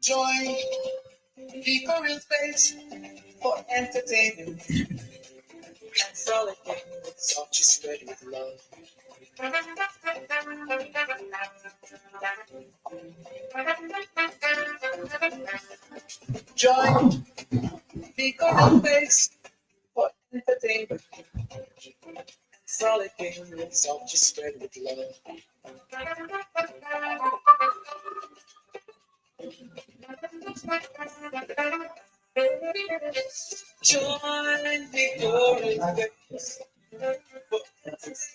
Join the current space for entertainment and frolicking with such a spread with love. Join the current space for entertainment and frolicking with such a spread with love. Join the current space for entertainment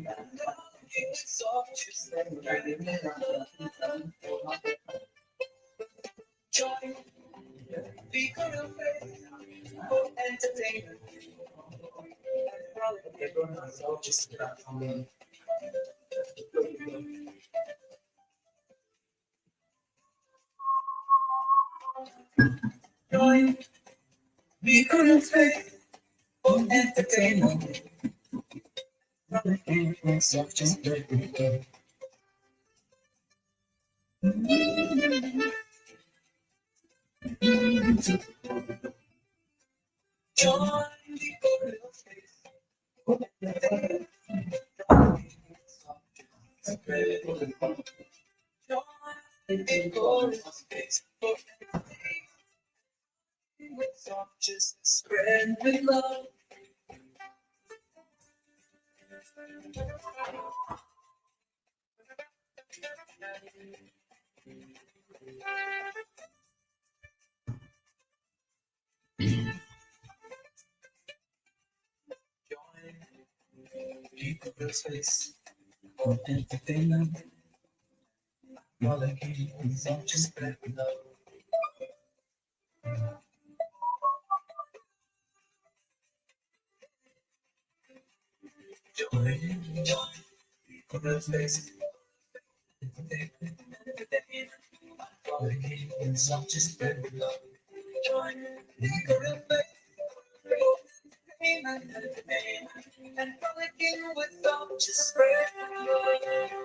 and frolicking with such a spread with love. Join the current space for entertainment and frolicking with such a spread with love. Join the current space for entertainment and such a spread with love. Join the current space for entertainment and such a spread with love. Join the current space for entertainment with such a spread with love. Join the current space for entertainment frolicking with such a spread with love. Join the current space frolicking with such a spread with love. Join the current space and frolicking with such a spread with love.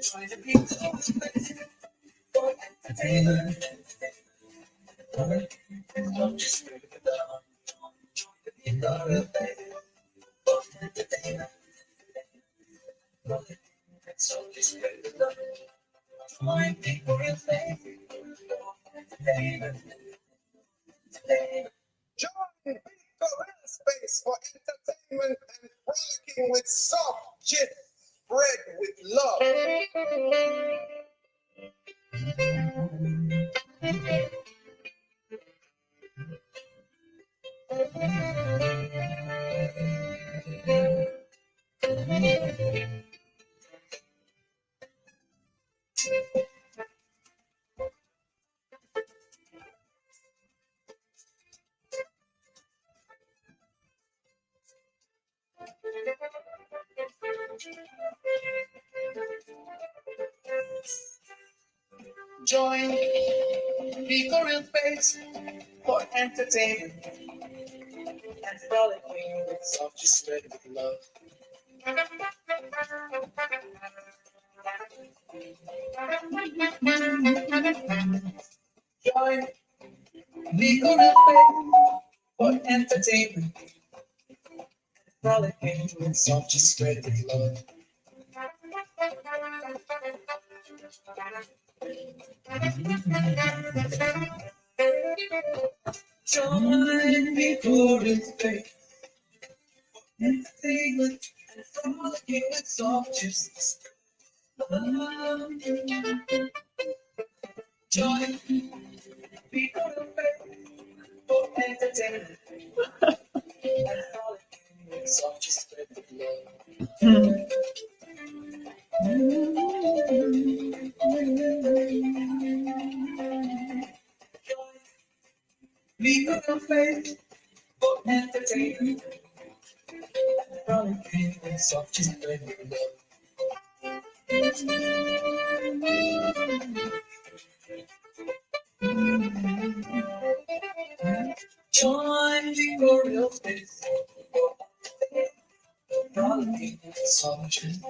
Join the people space for entertainment. Don't just spread it down. Join the people space for entertainment. So just spread it down. Join people space for entertainment. Join the people space for entertainment and frolicking with soft gist spread with love. Join the current space for entertainment and frolicking with such a spread with love. Join the current space for entertainment and frolicking with such a spread with love. Join the current space for entertainment and frolicking with such a spread with love. Join the current space for entertainment and frolicking with such a spread with love. Legal place for entertainment. Rollicking with soft just join the Royal Space. Rollicking with soft just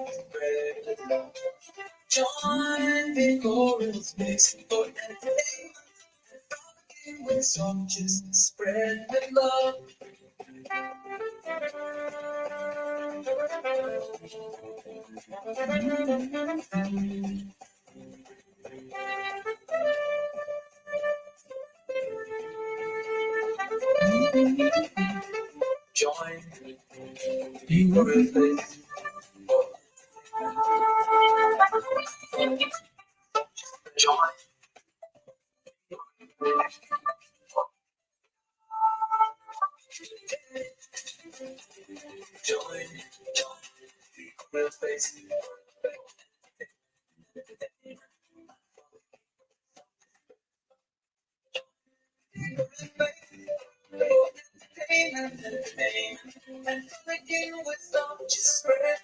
join the Royal Space for entertainment. Rollicking with soft just spread the love. Join the Royal Space. Join. Join the Royal Space. And begin with some just spread.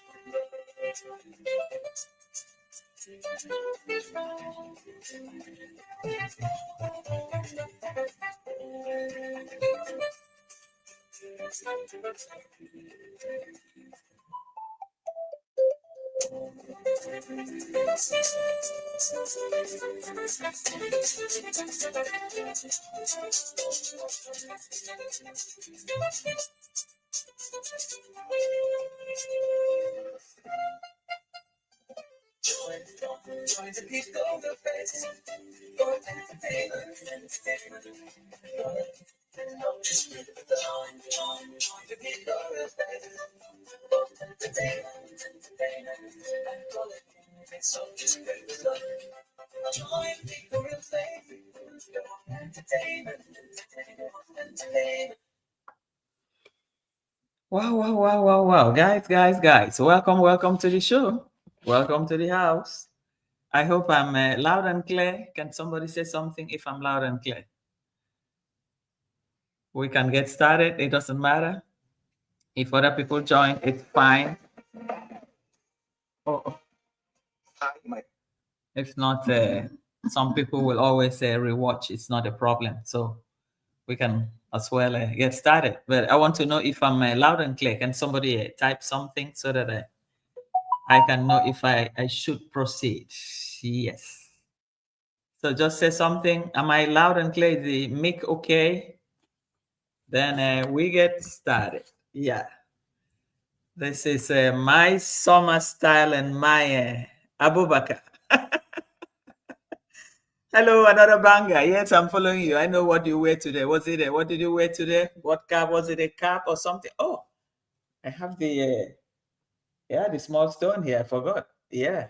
Join the people of the face. For entertainment. Just join the people of the face. For entertainment. So just join the people of the face. For entertainment. Wow. Guys. Welcome to the show. Welcome to the house. I hope I'm loud and clear. Can somebody say something if I'm loud and clear? We can get started. It doesn't matter. If other people join, it's fine. Oh. If not, some people will always say rewatch. It's not a problem. So we can as well get started. But I want to know if I'm loud and clear. Can somebody type something so that I can know if I should proceed? Yes. So just say something. Am I loud and clear? Is the mic okay? Then we get started. Yeah. This is my summer style and my Abubakar. Hello, another banger. Yes, I'm following you. I know what you wear today. What did you wear today? What cap? Was it a cap or something? Oh, I have the the small stone here. I forgot. Yeah.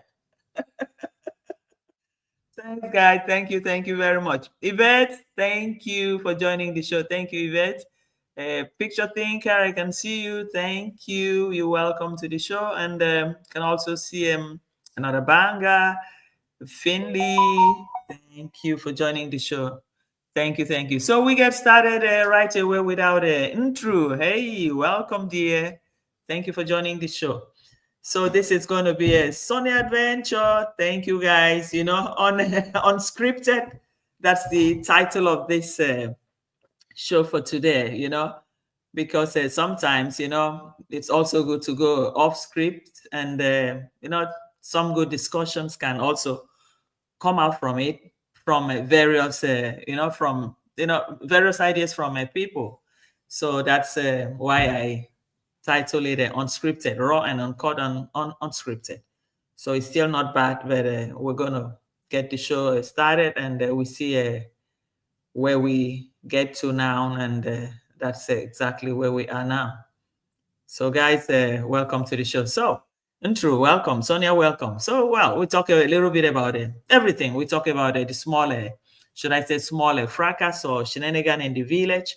Thanks, guys. Thank you very much. Yvette, thank you for joining the show. Thank you, Yvette. Picture thinker, I can see you. Thank you. You're welcome to the show. And can also see another banger, Finley. Thank you for joining the show. Thank you. So we get started right away without intro. Hey, welcome, dear. Thank you for joining the show. So this is going to be a sunny adventure. Thank you, guys. On Unscripted, that's the title of this show for today. Because sometimes it's also good to go off script, and some good discussions can also come out from it, from various from various ideas from people. So that's why I title it Unscripted, raw and uncut unscripted. So it's still not bad, but we're gonna get the show started, and we see where we get to now, and that's exactly where we are now. So guys, welcome to the show. So intro, welcome. Sonia, welcome. So we talk a little bit about everything. We talk about the smaller, should I say smaller fracas or shenanigan in the village.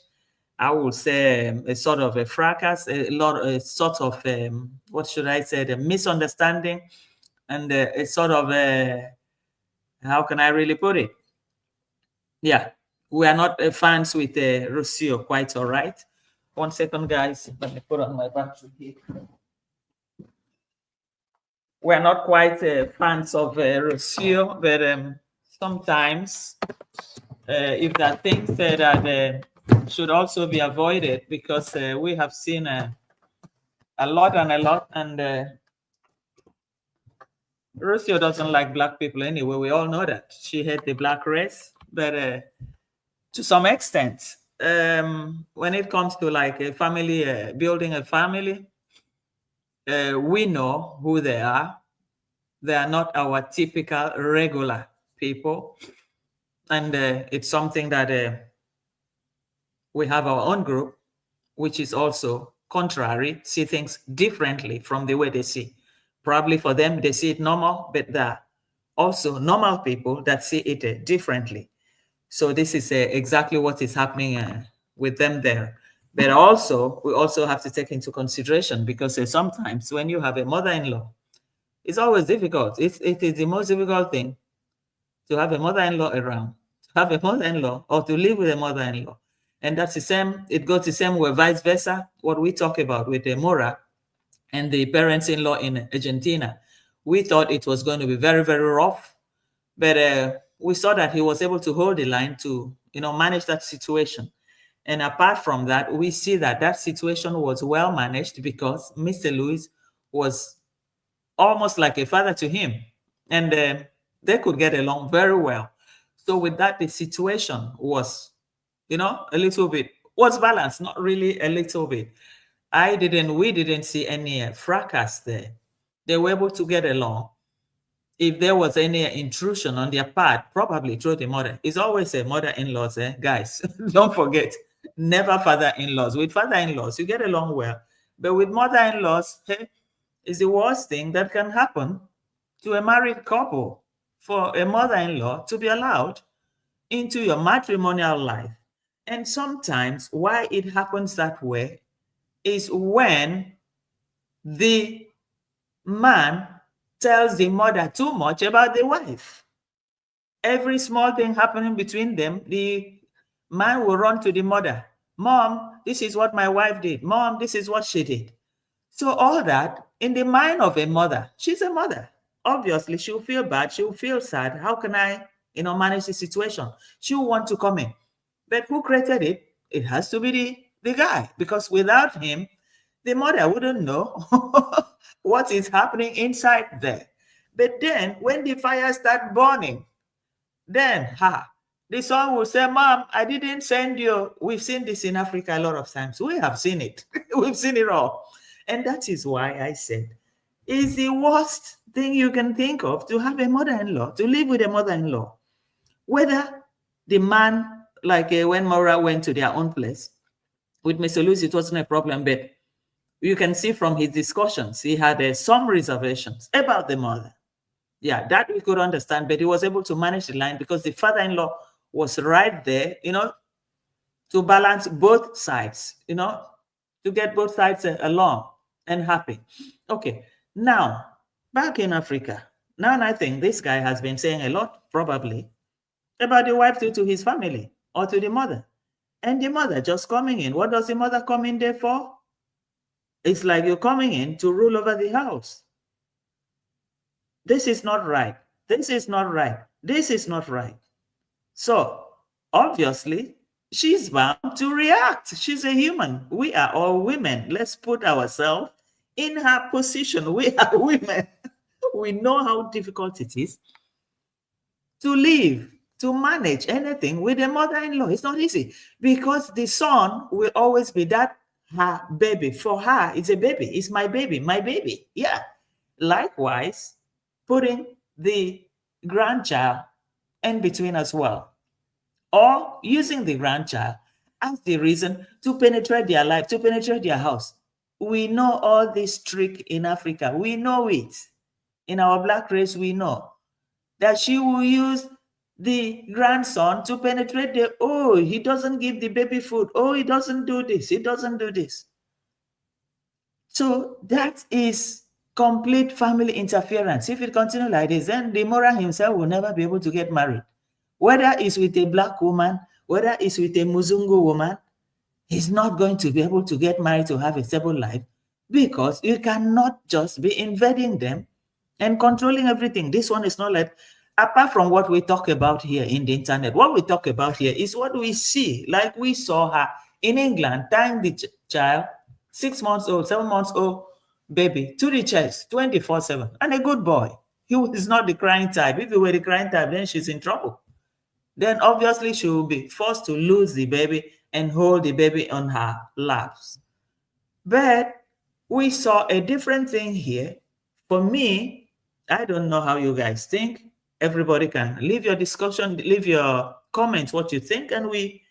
I would say a sort of a fracas, a sort of what should I say, the misunderstanding, and a sort of how can I really put it? Yeah, we are not fans with Rocio, quite all right. 1 second, guys. Let me put on my battery here. We're not quite fans of Rocio, but sometimes if there are things that should also be avoided, because we have seen a lot and a lot, and Rocio doesn't like black people anyway. We all know that. She hates the black race, but to some extent, when it comes to like a family, building a family, we know who they are. They are not our typical regular people. And it's something that we have our own group, which is also contrary, see things differently from the way they see. Probably for them, they see it normal, but there are also normal people that see it differently. So this is exactly what is happening with them there. But also, we also have to take into consideration, because sometimes when you have a mother-in-law, it's always difficult. It is the most difficult thing to have a mother-in-law around, to have a mother-in-law or to live with a mother-in-law. And that's the same, it goes the same way, vice versa, what we talk about with Mora and the parents-in-law in Argentina. We thought it was going to be very, very rough, but we saw that he was able to hold the line to, manage that situation. And apart from that, we see that that situation was well managed because Mr. Luis was almost like a father to him, and they could get along very well. So with that, the situation was, a little bit, was balanced, not really a little bit. We didn't see any fracas there. They were able to get along. If there was any intrusion on their part, probably through the mother. It's always a mother-in-laws, guys. Don't forget, never father-in-laws. With father-in-laws, you get along well. But with mother-in-laws, hey, it's the worst thing that can happen to a married couple, for a mother-in-law to be allowed into your matrimonial life. And sometimes why it happens that way is when the man tells the mother too much about the wife. Every small thing happening between them, the man will run to the mother. Mom, this is what my wife did. Mom, this is what she did. So all that in the mind of a mother, she's a mother. Obviously, she'll feel bad. She'll feel sad. How can I, manage the situation? She'll want to come in. But who created it? It has to be the guy, because without him, the mother wouldn't know what is happening inside there. But then when the fire starts burning, then the son will say, Mom, I didn't send you. We've seen this in Africa a lot of times. We have seen it. We've seen it all. And that is why I said, it's the worst thing you can think of to have a mother-in-law, to live with a mother-in-law. Whether the man, like when Maura went to their own place, with Mr. Luis, it wasn't a problem, but you can see from his discussions, he had some reservations about the mother. Yeah, that we could understand, but he was able to manage the line because the father-in-law was right there, to balance both sides, to get both sides along and happy. Okay, now, back in Africa, now I think this guy has been saying a lot, probably, about the wife to his family or to the mother. And the mother just coming in. What does the mother come in there for? It's like you're coming in to rule over the house. This is not right. This is not right. This is not right. So, obviously, she's bound to react. She's a human. We are all women. Let's put ourselves in her position. We are women. We know how difficult it is to live, to manage anything with a mother-in-law. It's not easy because the son will always be that her baby. For her, it's a baby. It's my baby, my baby. Yeah. Likewise, putting the grandchild in between as well, or using the grandchild as the reason to penetrate their life, to penetrate their house. We know all this trick in Africa. We know it. In our black race, we know that she will use the grandson to penetrate he doesn't give the baby food. Oh, he doesn't do this. He doesn't do this. So that is complete family interference. If it continues like this, then the Mora himself will never be able to get married. Whether it's with a black woman, whether it's with a Muzungu woman, he's not going to be able to get married to have a stable life, because you cannot just be invading them and controlling everything. This one is not like, apart from what we talk about here in the internet, what we talk about here is what we see. Like we saw her in England tying the child, 6 months old, 7 months old baby, to the chest 24/7, and a good boy. He is not the crying type. If he were the crying type, then she's in trouble. Then obviously she will be forced to lose the baby and hold the baby on her laps. But we saw a different thing here. For me, I don't know how you guys think. Everybody can leave your discussion, leave your comments, what you think, and we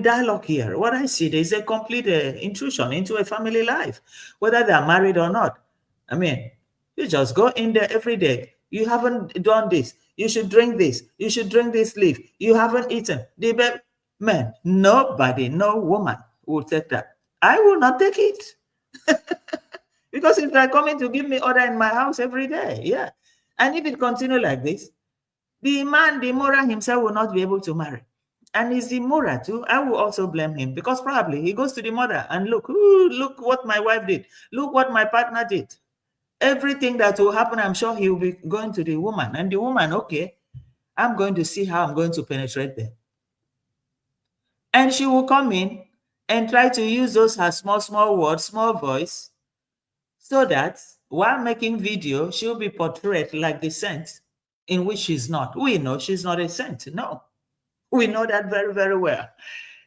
dialogue here. What I see, there is a complete intrusion into a family life, whether they are married or not. I mean, you just go in there every day. You haven't done this. You should drink this. You should drink this leaf. You haven't eaten. Man, nobody, no woman will take that. I will not take it. Because it's like coming to give me order in my house every day. Yeah. And if it continue like this, the man, the Mora himself, will not be able to marry. And is the Mora too? I will also blame him, because probably he goes to the mother and look what my wife did. Look what my partner did. Everything that will happen, I'm sure he will be going to the woman. And the woman, okay, I'm going to see how I'm going to penetrate them. And she will come in and try to use those her small words, small voice, so that while making video, she'll be portrayed like the saint, in which she's not. We know she's not a saint. No, we know that very, very well.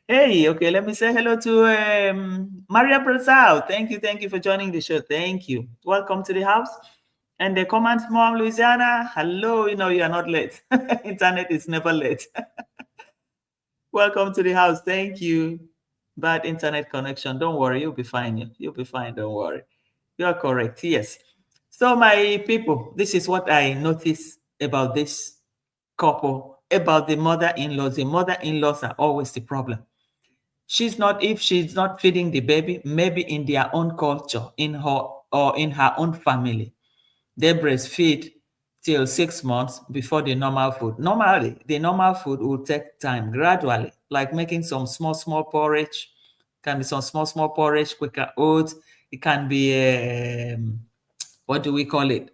Hey, okay, let me say hello to Maria Brazil. Thank you for joining the show. Thank you. Welcome to the house. And the comment, Mom, Louisiana. Hello, you know you are not late. Internet is never late. Welcome to the house. Thank you. Bad internet connection. Don't worry, you'll be fine. You'll be fine. Don't worry. You are correct. Yes. So, my people, this is what I noticed about this couple, about the mother-in-laws. The mother-in-laws are always the problem. If she's not feeding the baby, maybe in their own culture, in her own family, they breastfeed till 6 months before the normal food. Normally, the normal food will take time, gradually, like making some small porridge. Can be some small porridge, quicker oats. It can be what do we call it?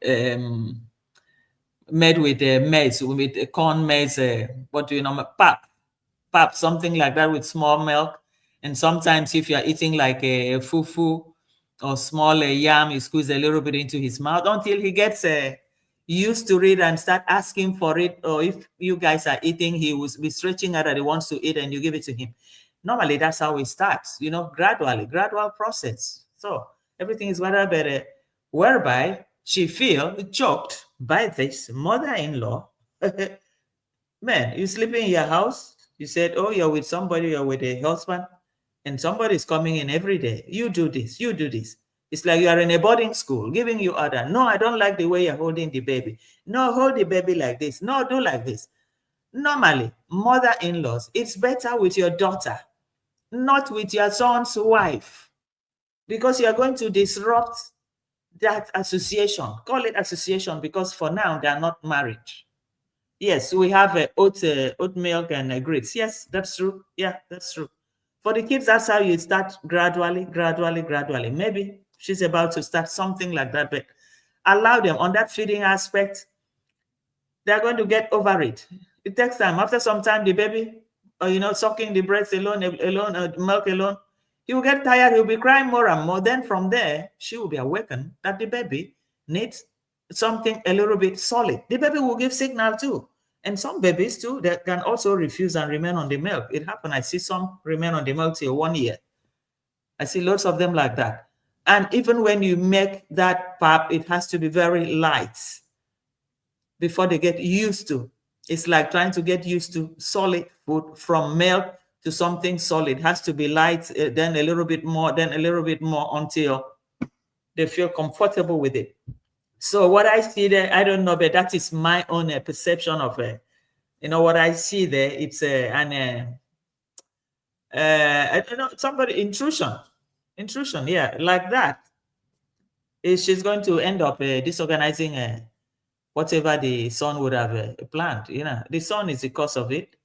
Made with maize, with corn maize. What do you know? Pap, something like that with small milk. And sometimes if you are eating like a fufu or small yam, you squeeze a little bit into his mouth until he gets used to it and start asking for it. Or if you guys are eating, he will be stretching out that he wants to eat, and you give it to him. Normally, that's how it starts, gradual process. So everything is rather better, whereby she feel choked by this mother-in-law. Man, you sleeping in your house. You said, oh, you're with somebody, you're with a husband, and somebody is coming in every day. You do this, you do this. It's like you are in a boarding school, giving you order. No, I don't like the way you're holding the baby. No, hold the baby like this. No, do like this. Normally, mother-in-laws, it's better with your daughter, not with your son's wife, because you're going to disrupt that association. Call it association, because for now, they are not married. Yes, we have oat milk and grits. Yes, that's true. Yeah, that's true. For the kids, that's how you start gradually. Maybe she's about to start something like that, but allow them on that feeding aspect. They're going to get over it. It takes time. After some time, the baby, sucking the breast alone, milk alone, he will get tired. He'll be crying more and more. Then from there, she will be awakened that the baby needs something a little bit solid. The baby will give signal too. And some babies too, they can also refuse and remain on the milk. It happened. I see some remain on the milk till 1 year. I see lots of them like that. And even when you make that pap, it has to be very light before they get used to. It's like trying to get used to solid food, from milk to something solid. It has to be light, then a little bit more, then a little bit more, until they feel comfortable with it. So what I see there, I don't know, but that is my own perception of what I see there. It's somebody intrusion, yeah, like that. She's going to end up disorganizing whatever the son would have planned. The son is the cause of it,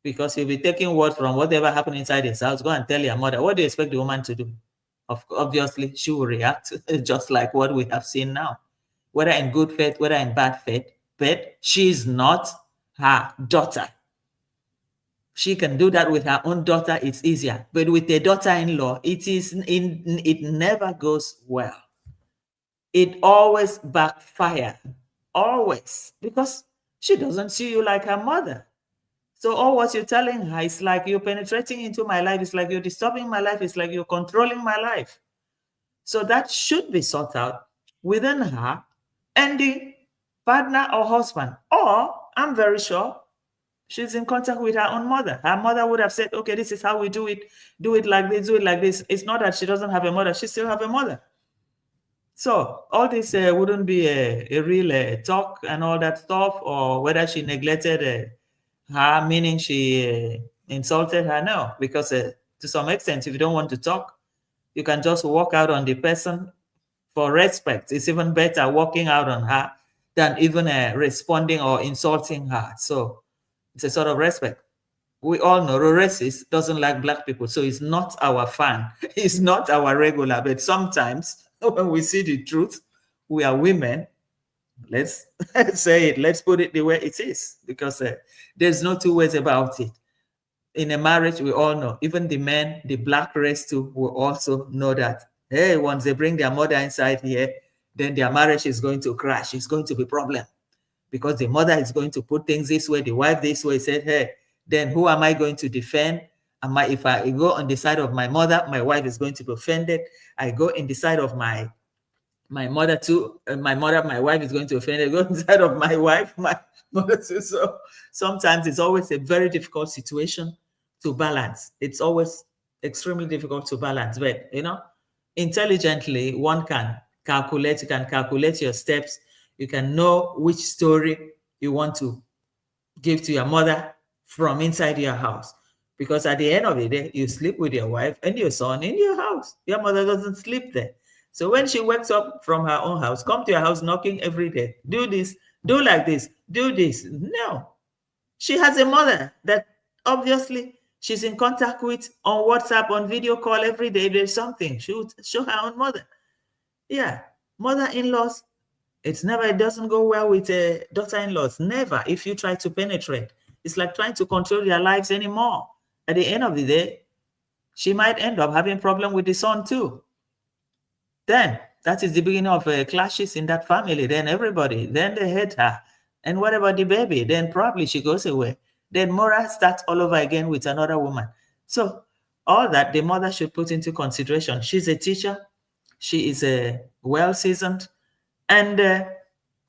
because he'll be taking word from whatever happened inside his house. Go and tell your mother. What do you expect the woman to do? Obviously, she will react just like what we have seen now, whether in good faith, whether in bad faith. But she's not her daughter. She can do that with her own daughter. It's easier. But with a daughter-in-law, it never goes well. It always backfires. Always. Because she doesn't see you like her mother. So all what you're telling her is like you're penetrating into my life. It's like you're disturbing my life. It's like you're controlling my life. So that should be sought out within her and the partner or husband. Or I'm very sure she's in contact with her own mother. Her mother would have said, okay, this is how we do it. Do it like this, do it like this. It's not that she doesn't have a mother. She still have a mother. So all this wouldn't be a real talk and all that stuff, or whether she neglected her, meaning she insulted her. No, because to some extent, if you don't want to talk, you can just walk out on the person for respect. It's even better walking out on her than even responding or insulting her. So it's a sort of respect. We all know Roresis doesn't like Black people, so he's not our fan. He's not our regular. But sometimes when we see the truth, we are women. Let's say it. Let's put it the way it is, because there's no two ways about it. In a marriage, we all know, even the men, the Black race too, will also know that, hey, once they bring their mother inside here, then their marriage is going to crash. It's going to be a problem, because the mother is going to put things this way, the wife this way. Said, hey, then who am I going to defend? If I go on the side of my mother, my wife is going to be offended. I go in the side of my mother too, my wife is going to offend. I go on the side of my wife, my mother too. So sometimes it's always a very difficult situation to balance. It's always extremely difficult to balance. But intelligently, one can calculate. You can calculate your steps. You can know which story you want to give to your mother from inside your house. Because at the end of the day, you sleep with your wife and your son in your house. Your mother doesn't sleep there. So when she wakes up from her own house, come to your house knocking every day, do this, do like this, do this. No. She has a mother that obviously she's in contact with on WhatsApp, on video call every day. There's something. She would show her own mother. Yeah. Mother-in-laws, it doesn't go well with daughter-in-laws. Never, if you try to penetrate. It's like trying to control their lives anymore. At the end of the day, she might end up having a problem with the son too. Then that is the beginning of clashes in that family. Then they hate her. And what about the baby? Then probably she goes away. Then Mora starts all over again with another woman. So all that the mother should put into consideration. She's a teacher. She is well-seasoned. And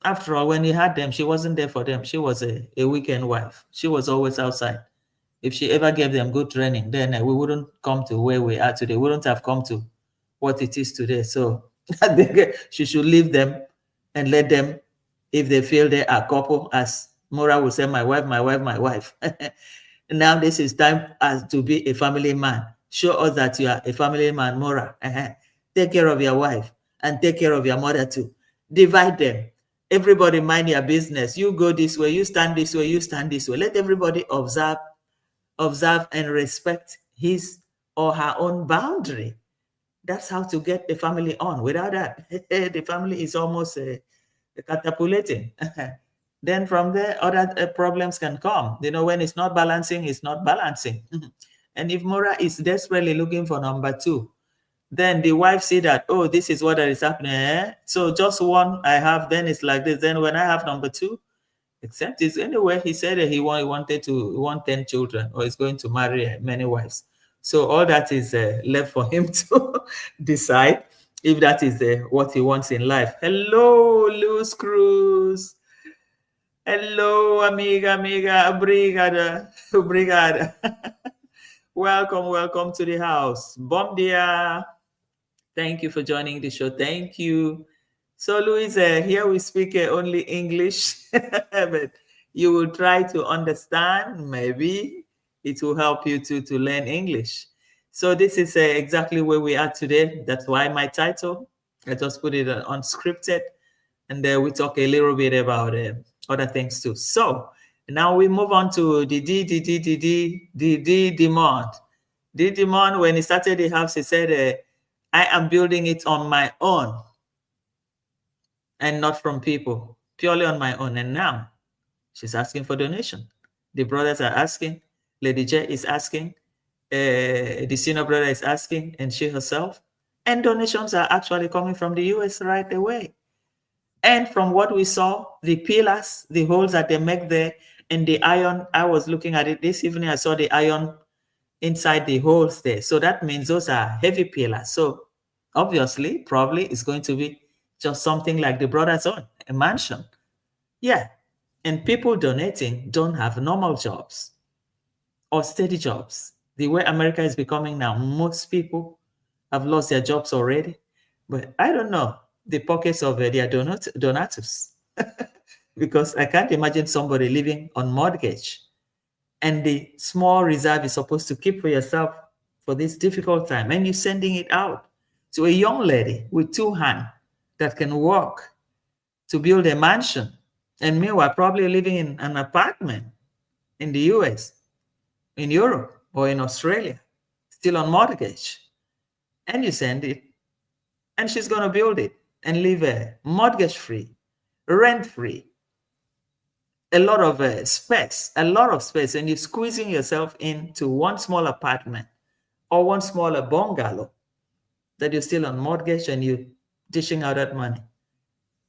after all, when he had them, she wasn't there for them. She was a weekend wife. She was always outside. If she ever gave them good training, then we wouldn't come to where we are today. We wouldn't have come to what it is today. So she should leave them and let them, if they feel they are a couple, as Mora would say, my wife, my wife, my wife. Now this is time to be a family man. Show us that you are a family man, Mora. Take care of your wife and take care of your mother too. Divide them. Everybody mind your business. You go this way, you stand this way, you stand this way. Let everybody observe and respect his or her own boundary. That's how to get the family on. Without that, the family is almost catapulting. Then from there, other problems can come. When it's not balancing, it's not balancing. And if Mora is desperately looking for number two, then the wife see that, oh, this is what is happening. So just one I have, then it's like this. Then when I have number two, except it's anyway, he said that he want 10 children, or he's going to marry many wives. So all that is left for him to decide if that is what he wants in life. Hello, Luz Cruz. Hello, amiga, obrigada. Welcome to the house. Bom dia. Thank you for joining the show. Thank you. So, Luis, here we speak only English, but you will try to understand. Maybe it will help you to learn English. So this is exactly where we are today. That's why my title, I just put it Unscripted, and we talk a little bit about other things too. So Now we move on to the demand. The demand, when he started the house, he said, I am building it on my own and not from people, purely on my own. And now she's asking for donation. The brothers are asking. Lady J is asking. The senior brother is asking, and she herself. And donations are actually coming from the US right away. And from what we saw, the pillars, the holes that they make there, and the iron, I was looking at it this evening, I saw the iron inside the holes there. So that means those are heavy pillars. So obviously, probably it's going to be just something like the brother's own, a mansion. Yeah. And people donating don't have normal jobs or steady jobs. The way America is becoming now, most people have lost their jobs already. But I don't know the pockets of their donators because I can't imagine somebody living on mortgage and the small reserve is supposed to keep for yourself for this difficult time, and you're sending it out to a young lady with two hands that can work to build a mansion, and meanwhile probably living in an apartment in the US, in Europe, or in Australia, still on mortgage. And you send it, and she's going to build it and live mortgage-free, rent-free, a lot of space, and you're squeezing yourself into one small apartment or one smaller bungalow that you're still on mortgage and you're dishing out that money.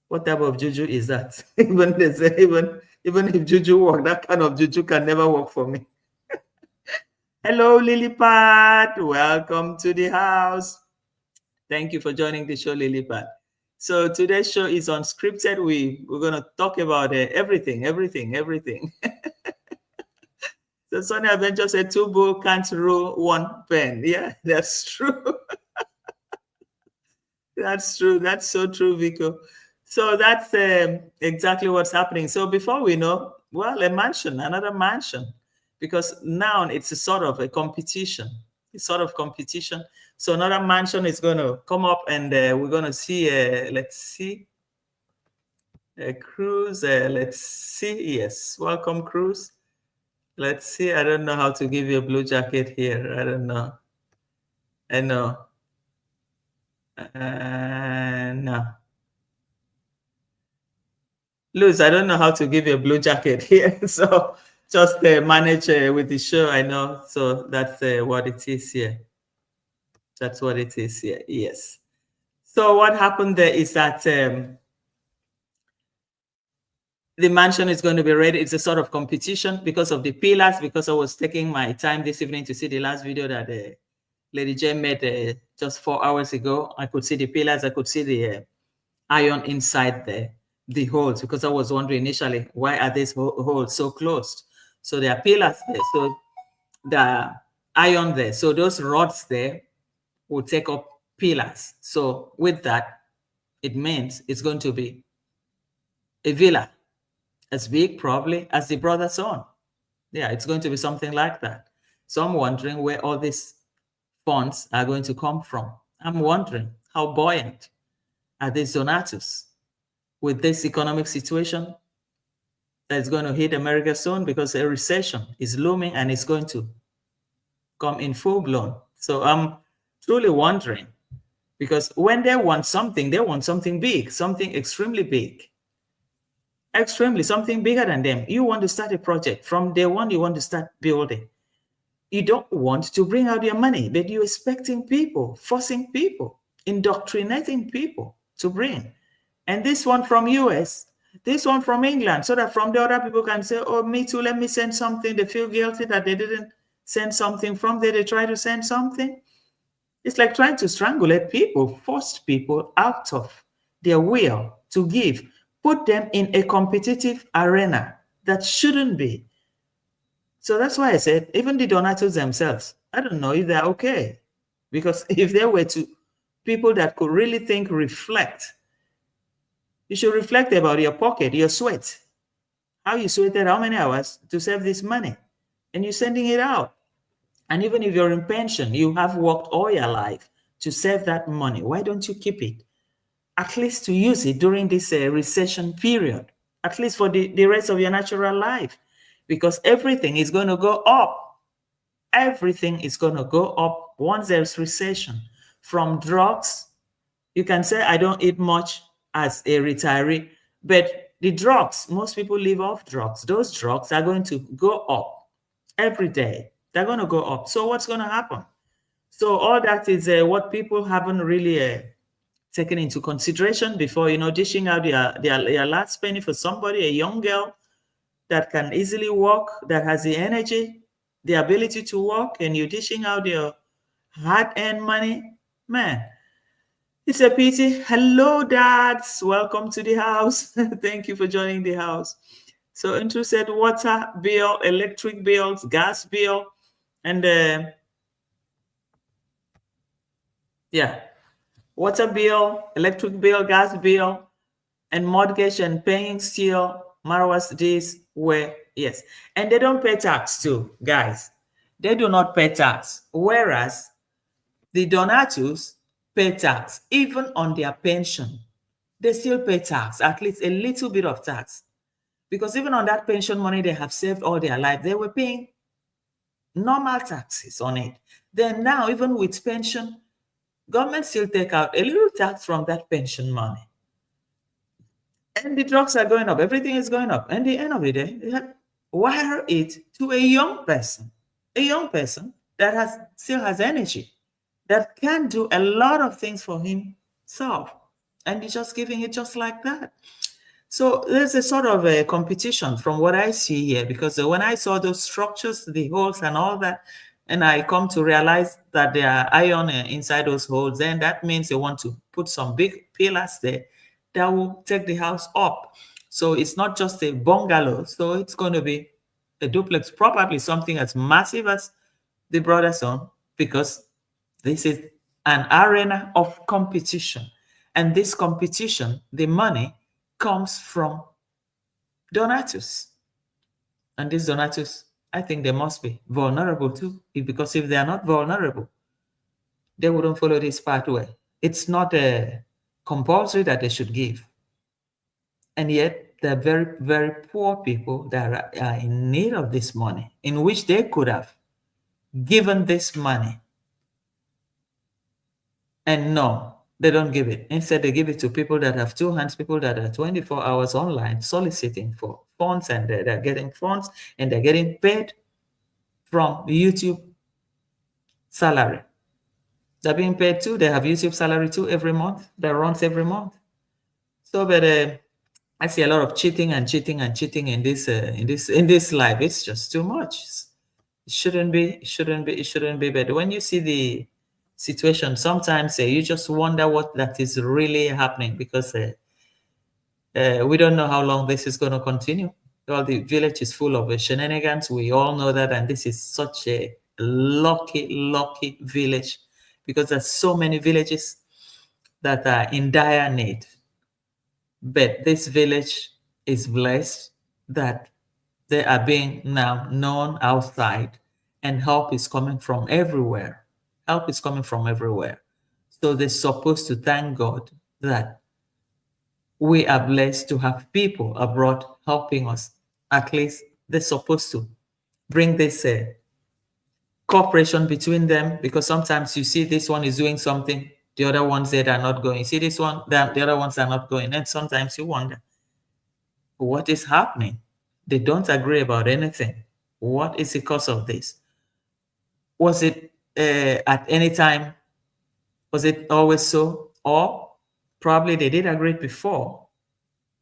What type of juju is that? Even they say, even if juju work, that kind of juju can never work for me. Hello, Lilipad. Welcome to the house. Thank you for joining the show, Lilipad. So today's show is Unscripted. We're going to talk about everything. So Sonny Adventure said, 2 bull can't rule 1 pen. Yeah, that's true. That's true. That's so true, Vico. So that's exactly what's happening. So before we know, well, a mansion, another mansion, because now it's a sort of a competition. It's sort of competition. So another mansion is going to come up, and we're going to see, let's see, Cruz. Let's see. Yes, welcome, Cruz. Let's see. I don't know how to give you a blue jacket here. I don't know. I know. No. Luz, I don't know how to give you a blue jacket here. So just manage with the show. I know. So that's what it is here. That's what it is here. Yes. So what happened there is that the mansion is going to be ready. It's a sort of competition because of the pillars, because I was taking my time this evening to see the last video that Lady J made just 4 hours ago. I could see the pillars. I could see the iron inside the holes, because I was wondering initially, why are these holes so closed? So there are pillars there. So the iron there. So those rods there will take up pillars. So with that, it means it's going to be a villa as big probably as the brother's own. Yeah, it's going to be something like that. So I'm wondering where all these funds are going to come from. I'm wondering how buoyant are these donators with this economic situation that's going to hit America soon, because a recession is looming and it's going to come in full blown. So I'm truly wondering, because when they want something big, something extremely big, something bigger than them. You want to start a project from day one, you want to start building. You don't want to bring out your money, but you're expecting people, forcing people, indoctrinating people to bring. And this one from US, this one from England, so that from the other people can say, oh, me too, let me send something. They feel guilty that they didn't send something from there. They try to send something. It's like trying to strangulate people, force people out of their will to give, put them in a competitive arena that shouldn't be. So that's why I said, even the donators themselves, I don't know if they're okay. Because if they were to people that could really think, reflect, you should reflect about your pocket, your sweat, how you sweated how many hours to save this money, and you're sending it out. And even if you're in pension, you have worked all your life to save that money. Why don't you keep it? At least to use it during this recession period, at least for the rest of your natural life. because everything is going to go up. Everything is going to go up once there's recession. From drugs, you can say, I don't eat much as a retiree, but the drugs, most people live off drugs. Those drugs are going to go up every day. They're going to go up. So what's going to happen? So all that is what people haven't really taken into consideration before, dishing out their last penny for somebody, a young girl that can easily walk, that has the energy, the ability to walk, and you're dishing out your hard-earned money. Man, it's a pity. Hello, dads. Welcome to the house. Thank you for joining the house. So interested water bill, electric bills, gas bill, and yeah, water bill, electric bill, gas bill, and mortgage and paying still. Marwas days where, yes. And they don't pay tax too, guys. They do not pay tax. Whereas the donatus pay tax, even on their pension. They still pay tax, at least a little bit of tax. Because even on that pension money they have saved all their life, they were paying normal taxes on it. Then now, even with pension, government still take out a little tax from that pension money. And the drugs are going up. Everything is going up. And at the end of the day, they have wire it to a young person that still has energy, that can do a lot of things for himself. And you're just giving it just like that. So there's a sort of a competition from what I see here, because when I saw those structures, the holes and all that, and I come to realize that there are iron inside those holes, then that means they want to put some big pillars there that will take the house up. So it's not just a bungalow. So it's going to be a duplex, probably something as massive as the brother's own, because this is an arena of competition. And this competition, the money comes from donatus. And these donatus, I think they must be vulnerable too, because if they are not vulnerable, they wouldn't follow this pathway. It's not compulsory that they should give. And yet, there are very, very poor people that are in need of this money, in which they could have given this money. And no, they don't give it. Instead, they give it to people that have two hands, people that are 24 hours online soliciting for funds, and they're getting funds, and they're getting paid from YouTube salary. They're being paid too. They have YouTube salary too every month. That runs every month. So, but I see a lot of cheating and cheating and cheating in this life. It's just too much. It shouldn't be. But when you see the situation, sometimes you just wonder what that is really happening, because we don't know how long this is going to continue. Well, the village is full of shenanigans. We all know that, and this is such a lucky village, because there's so many villages that are in dire need. But this village is blessed that they are being now known outside, and help is coming from everywhere. Help is coming from everywhere. So they're supposed to thank God that we are blessed to have people abroad helping us. At least they're supposed to bring this cooperation between them, because sometimes you see this one is doing something, the other ones that are not going. You see this one, the other ones are not going. And sometimes you wonder, what is happening? They don't agree about anything. What is the cause of this? Was it at any time? Was it always so? Or probably they did agree before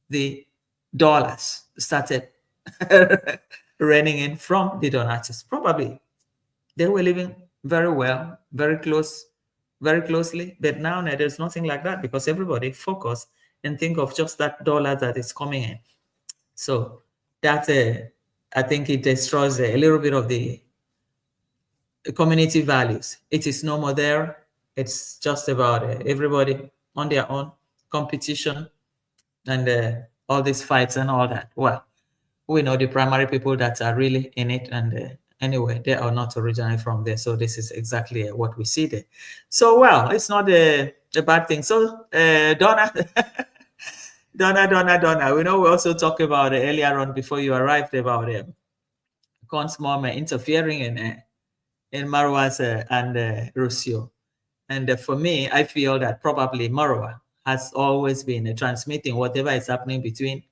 the dollars started raining in from the donors. Probably they were living very well, very closely. But now there's nothing like that, because everybody focus and think of just that dollar that is coming in. So that I think it destroys a little bit of the community values. It is no more there. It's just about everybody on their own, competition, and all these fights and all that. Well, we know the primary people that are really in it, and anyway, they are not originally from there. So this is exactly what we see there. So, well, it's not a bad thing. So, Donna, Donna. We know we also talked about earlier on before you arrived about Con's mom interfering in Marwa's and Rusio. And for me, I feel that probably Marwa has always been transmitting whatever is happening between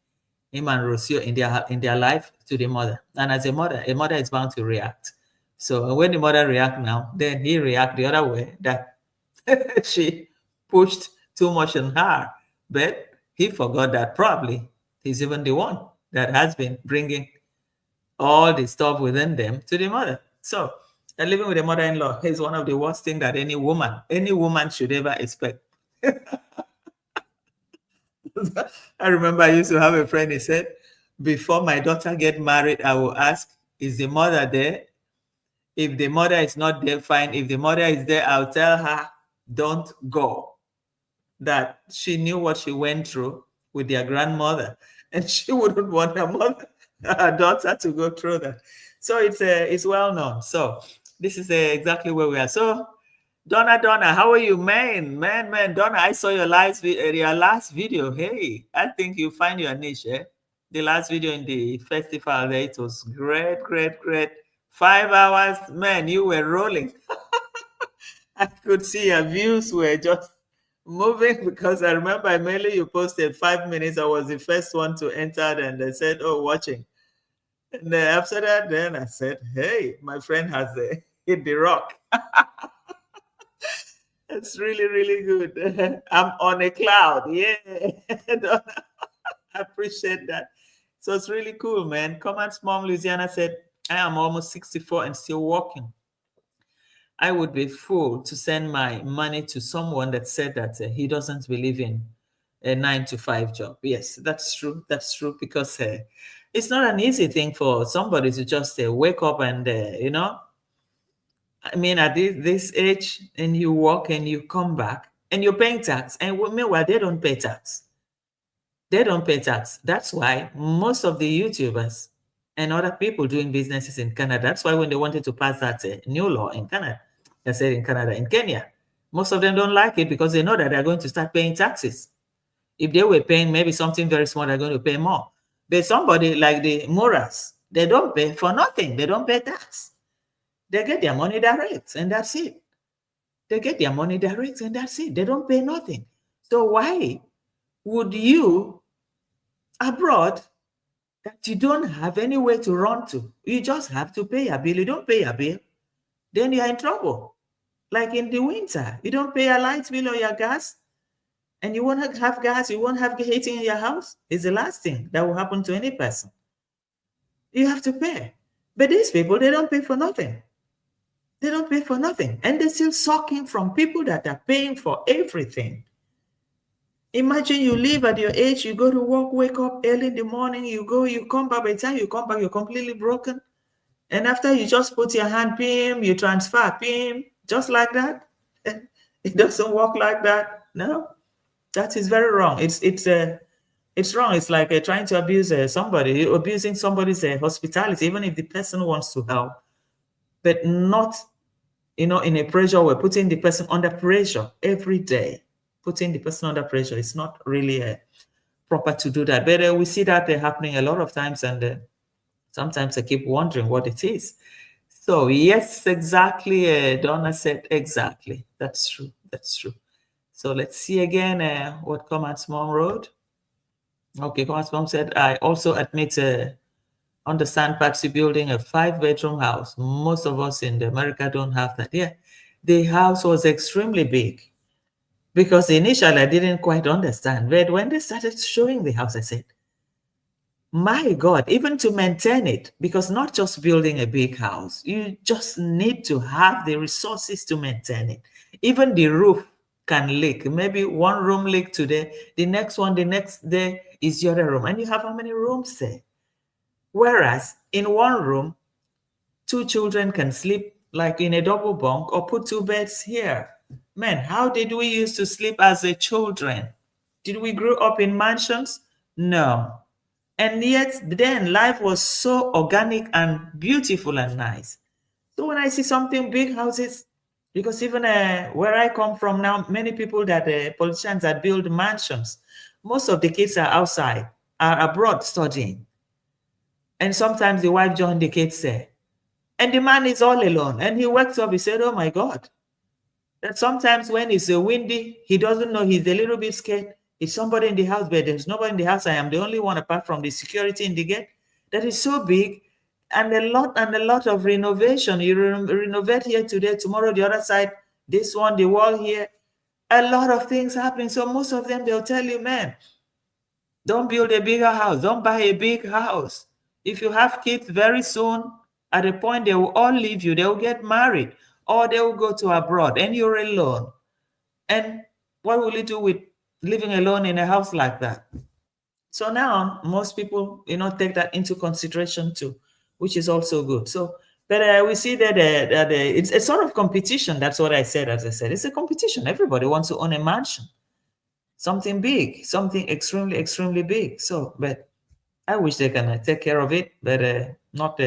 him and Rusio in their life to the mother. And as a mother is bound to react. So when the mother react now, then he react the other way, that she pushed too much on her. But he forgot that probably he's even the one that has been bringing all the stuff within them to the mother. So living with a mother-in-law is one of the worst things that any woman should ever expect. I remember I used to have a friend, he said, before my daughter get married, I will ask, is the mother there? If the mother is not there, fine. If the mother is there, I'll tell her, don't go. That she knew what she went through with their grandmother, and she wouldn't want her daughter to go through that. So it's well known. So this is exactly where we are. So Donna, how are you, man? Donna, I saw your last video. Hey, I think you find your niche. The last video in the festival, it was great. 5 hours, man, you were rolling. I could see your views were just moving, because I remember mainly you posted 5 minutes. I was the first one to enter, and they said, oh, watching. And after that, then I said, hey, my friend has hit the rock. It's really good. I'm on a cloud. Yeah. I appreciate that. So it's really cool, man. Command's mom, Louisiana, said, I am almost 64 and still working. I would be fool to send my money to someone that said that he doesn't believe in a 9-to-5 job. Yes, that's true. Because it's not an easy thing for somebody to just wake up and, I mean, at this age, and you work and you come back and you're paying tax. And meanwhile, they don't pay tax. That's why most of the YouTubers and other people doing businesses in Canada, that's why when they wanted to pass that new law in Canada, they said in Kenya, most of them don't like it, because they know that they're going to start paying taxes. If they were paying maybe something very small, they're going to pay more. But somebody like the Moras, they don't pay for nothing. They don't pay tax. They get their money direct, and that's it. They don't pay nothing. So why would you abroad that you don't have anywhere to run to? You just have to pay a bill. You don't pay a bill, then you're in trouble. Like in the winter, you don't pay a light bill or your gas, and you won't have gas, you won't have heating in your house. It's the last thing that will happen to any person. You have to pay. But these people, they don't pay for nothing. And they're still sucking from people that are paying for everything. Imagine you live at your age, you go to work, wake up early in the morning, you come back. By the time you come back, you're completely broken. And after you just put your hand, PIM, you transfer, PIM, just like that. It doesn't work like that. No, that is very wrong. It's wrong. It's like trying to abuse somebody, abusing somebody's hospitality, even if the person wants to help, but not, in a pressure. We're putting the person under pressure every day. Putting the person under pressure. It's not really proper to do that. But we see that happening a lot of times, and sometimes I keep wondering what it is. So yes, exactly. Donna said exactly. That's true. So let's see again what Command's mom wrote. Okay, Command's mom said, I also admit understand Patsy building a 5-bedroom house. Most of us in America don't have that. Yeah, the house was extremely big, because initially I didn't quite understand. But when they started showing the house, I said, my God, even to maintain it, because not just building a big house, you just need to have the resources to maintain it. Even the roof can leak. Maybe one room leak today, the next day is the other room. And you have how many rooms there? Whereas in one room, 2 children can sleep like in a double bunk, or put 2 beds here. Man, how did we used to sleep as a children? Did we grow up in mansions? No. And yet then life was so organic and beautiful and nice. So when I see something big houses, because even where I come from now, many people that politicians that build mansions, most of the kids are outside, are abroad studying. And sometimes the wife joined the kids there. And the man is all alone. And he wakes up, he said, oh my God. That sometimes when it's windy, he doesn't know, he's a little bit scared. It's somebody in the house, but there's nobody in the house. I am the only one apart from the security in the gate. That is so big. And a lot of renovation. You renovate here today, tomorrow the other side, this one, the wall here. A lot of things happening. So most of them, they'll tell you, man, don't build a bigger house. Don't buy a big house. If you have kids very soon, at a point, they will all leave you. They will get married or they will go to abroad and you're alone. And what will you do with living alone in a house like that? So now most people, take that into consideration too, which is also good. So, but we see that, it's a sort of competition. That's what I said. As I said, it's a competition. Everybody wants to own a mansion, something big, something extremely, extremely big. So, but I wish they can take care of it, but not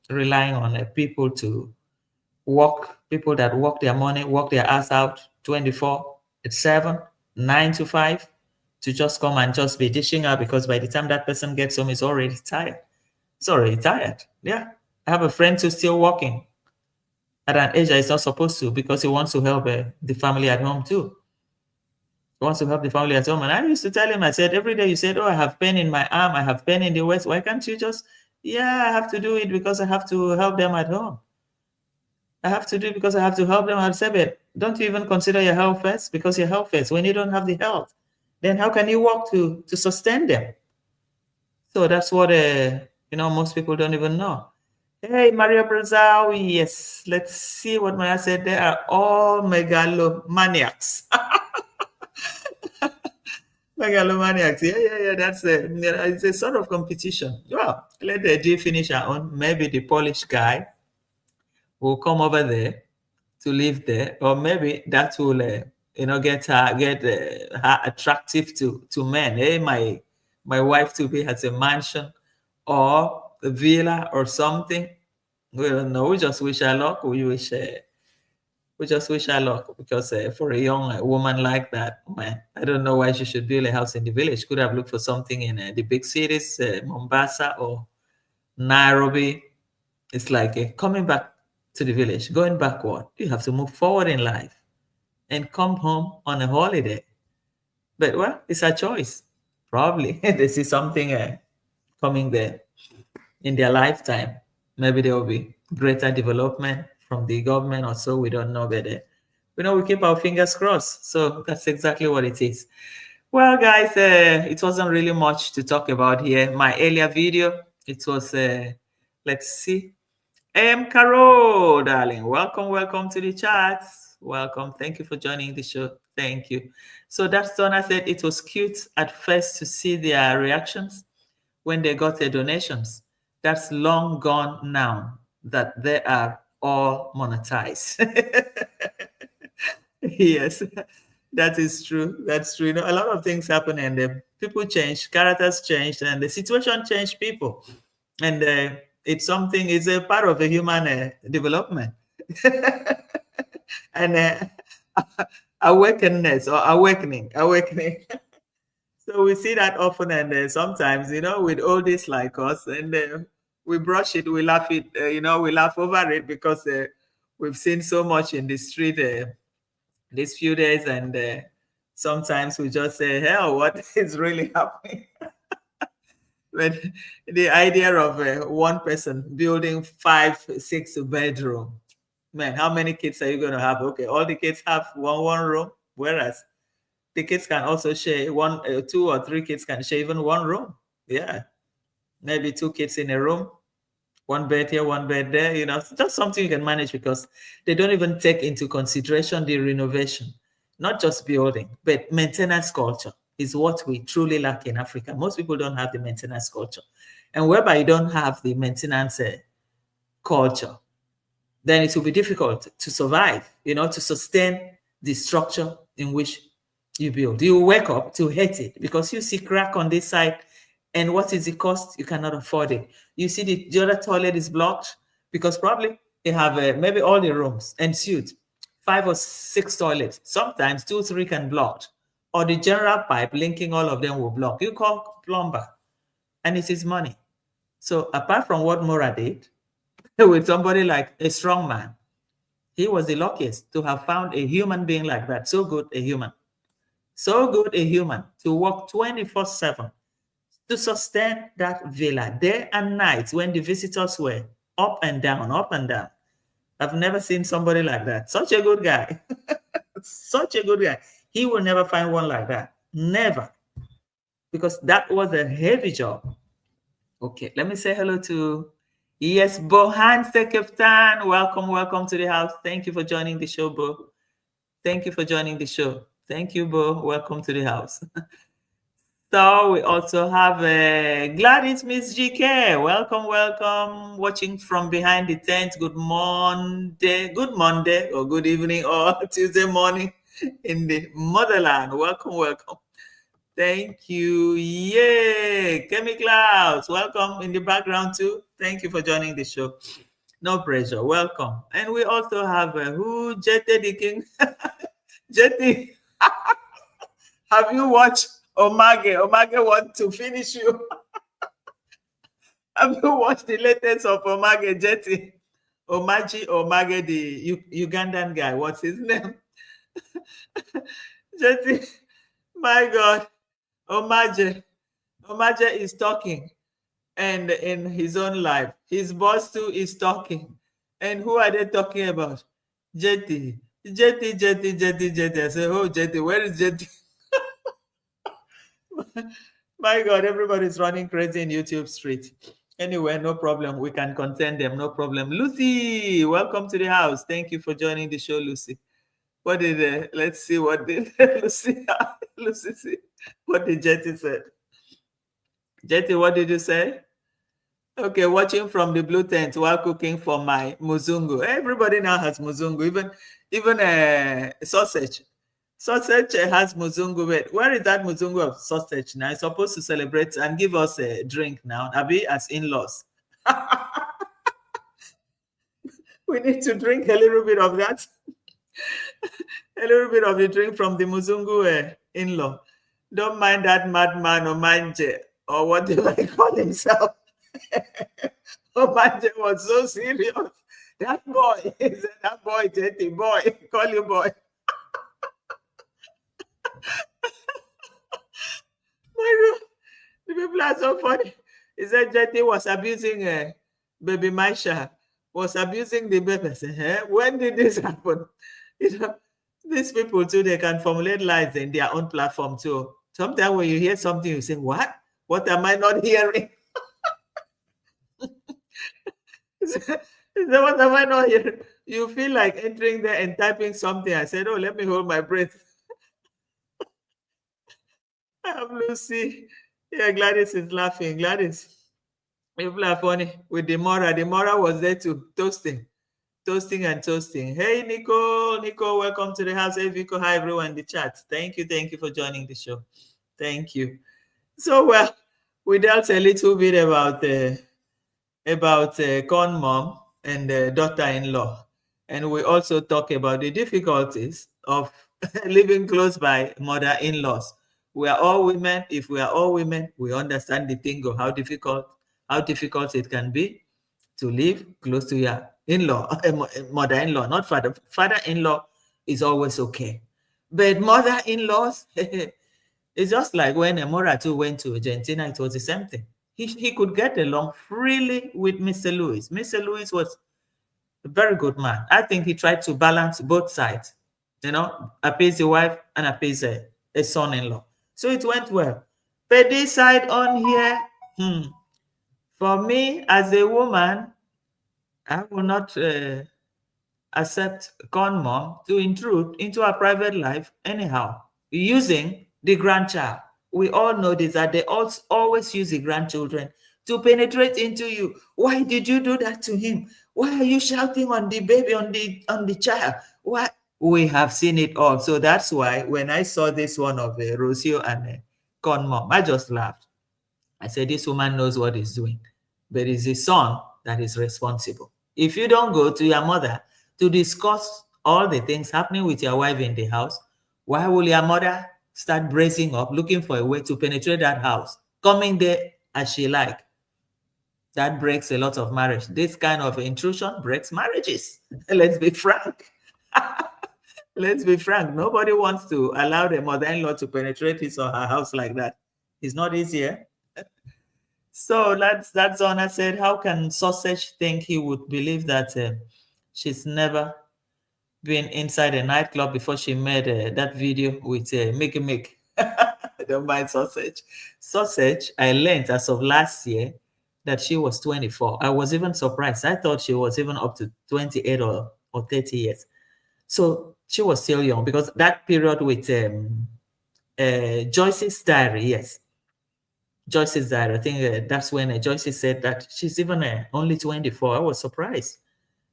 relying on people that work their money, work their ass out 24/7, 9 to 5, to just come and just be dishing out, because by the time that person gets home, he's already tired. It's already tired. Yeah. I have a friend who's still working at an age that he's not supposed to, because he wants to help the family at home too. Wants to help the family at home. And I used to tell him, I said, every day you said, oh, I have pain in my arm, I have pain in the waist. Why can't you just, I have to do it because I have to help them at home. I have to do it because I have to help them. I'll say, but don't you even consider your health first? Because your health first. When you don't have the health, then how can you work to sustain them? So that's what, most people don't even know. Hey, Maria Brazil, yes. Let's see what Maria said. They are all megalomaniacs. Megalomaniacs. Yeah. That's it's a sort of competition. Well, let the G finish her own. Maybe the Polish guy will come over there to live there, or maybe that will, get her attractive to men. Hey, my wife to be has a mansion or a villa or something. We don't know. We just wish her luck. We just wish her luck, because for a young woman like that, man, I don't know why she should build a house in the village. Could have looked for something in the big cities, Mombasa or Nairobi. It's like coming back to the village, going backward. You have to move forward in life and come home on a holiday. But well, it's a choice. Probably they see something coming there in their lifetime. Maybe there will be greater development from the government or so. We don't know, but we keep our fingers crossed. So that's exactly what it is. Well, guys, it wasn't really much to talk about here. My earlier video, it was, let's see. Carol, darling, welcome to the chat. Welcome. Thank you for joining the show. Thank you. So that's Donna said it was cute at first to see their reactions when they got their donations. That's long gone now that they are all monetized. Yes, that is true. That's true. A lot of things happen, and people change, characters changed, and the situation changed people. And it's a part of a human development. And awakeness or awakening. So we see that often, and sometimes, with all this like us, and we brush it, we laugh we laugh over it, because we've seen so much in the street these few days, and sometimes we just say, hell, what is really happening? But the idea of one person building 5-6 bedroom, man, how many kids are you going to have? Okay, all the kids have one room, whereas the kids can also share 2 or 3 kids can share even one room. Yeah, maybe 2 kids in a room, 1 bed here, 1 bed there. Just something you can manage, because they don't even take into consideration the renovation, not just building, but maintenance culture is what we truly lack in Africa. Most people don't have the maintenance culture, and whereby you don't have the maintenance culture, then it will be difficult to survive, to sustain the structure in which you build. You wake up to hate it because you see crack on this side, and what is the cost? You cannot afford it. You see the other toilet is blocked because probably they have maybe all the rooms and suite, 5 or 6 toilets. Sometimes 2, 3 can block, or the general pipe linking all of them will block. You call plumber, and it is money. So apart from what Mora did, with somebody like a strong man, he was the luckiest to have found a human being like that. So good a human. So good a human to work 24/7 to sustain that villa day and night when the visitors were up and down, up and down. I've never seen somebody like that. Such a good guy. Such a good guy. He will never find one like that. Never. Because that was a heavy job. Okay, let me say hello to, yes, Bohan Sekeftan. Welcome, welcome to the house. Thank you for joining the show, Bo. Thank you for joining the show. Thank you, Bo. Welcome to the house. So we also have Gladys Miss GK. Welcome, welcome. Watching from behind the tent. Good Monday, or good evening, or Tuesday morning in the motherland. Welcome, welcome. Thank you. Yay! Kemi Clouds, welcome in the background too. Thank you for joining the show. No pressure. Welcome. And we also have who? Jete the King. Jete, have you watched Omage? Omage want to finish you. Have you watched the latest of Omage Jete? Omage, the Ugandan guy. What's his name? Jete, my God. Omaje is talking, and in his own life, his boss too is talking. And who are they talking about? Jetty. I say, oh, Jetty, where is Jetty? My God, everybody's running crazy in YouTube street. Anyway, no problem. We can contain them, no problem. Lucy, welcome to the house. Thank you for joining the show, Lucy. What did let's see what did Lucy see? What did Jetty said? Jetty, what did you say? Okay, watching from the blue tent while cooking for my muzungu. Everybody now has muzungu, even sausage. Sausage has muzungu. Wait, where is that muzungu of sausage now? It's supposed to celebrate and give us a drink now. Abi, as in-laws. We need to drink a little bit of that. A little bit of the drink from the muzungu in-law. Don't mind that madman or manje, or whatever he call himself. Manje was so serious. That boy, he said, that boy, Jetty, boy, call you boy. My God, the people are so funny. He said Jetty was abusing baby Maisha, was abusing the baby. I said, when did this happen? You know, these people too, they can formulate lies in their own platform too. Sometimes when you hear something, you say, what? What am I not hearing? What am I not hearing? You feel like entering there and typing something. I said, oh, let me hold my breath. I'm Lucy. Yeah, Gladys is laughing. Gladys, people are funny with the Mora. The Mora was there too, toasting and toasting. Hey, Nico, welcome to the house. Hey, Vico, hi, everyone in the chat. Thank you for joining the show. Thank you. So, well, we dealt a little bit about corn mom and daughter-in-law, and we also talk about the difficulties of living close by mother-in-laws. We are all women. If we are all women, we understand the thing of how difficult it can be to live close to your in-law, mother-in-law, not father. Father-in-law is always okay, but mother-in-laws, it's just like when Moratu went to Argentina, it was the same thing. He could get along freely with Mr. Lewis. Mr. Lewis was a very good man. I think he tried to balance both sides, appease the wife and appease a son-in-law. So it went well. But this side on here, for me as a woman, I will not accept con mom to intrude into our private life anyhow, using the grandchild. We all know this, that they always use the grandchildren to penetrate into you. Why did you do that to him? Why are you shouting on the baby, on the child? Why? We have seen it all. So that's why when I saw this one of Rocio and con mom, I just laughed. I said, this woman knows what he's doing, but it's the son that is responsible. If you don't go to your mother to discuss all the things happening with your wife in the house, why will your mother start bracing up, looking for a way to penetrate that house, coming there as she like? That breaks a lot of marriage. This kind of intrusion breaks marriages. Let's be frank. Let's be frank. Nobody wants to allow the mother-in-law to penetrate his or her house like that. It's not easier. So that's Honor said, how can Sausage think he would believe that she's never been inside a nightclub before she made that video with Mickey Mick? Don't mind Sausage. Sausage, I learned as of last year that she was 24. I was even surprised. I thought she was even up to 28 or 30 years. So she was still young, because that period with Joyce's diary, yes. Joyce's diary, I think that's when Joyce said that she's even only 24. I was surprised.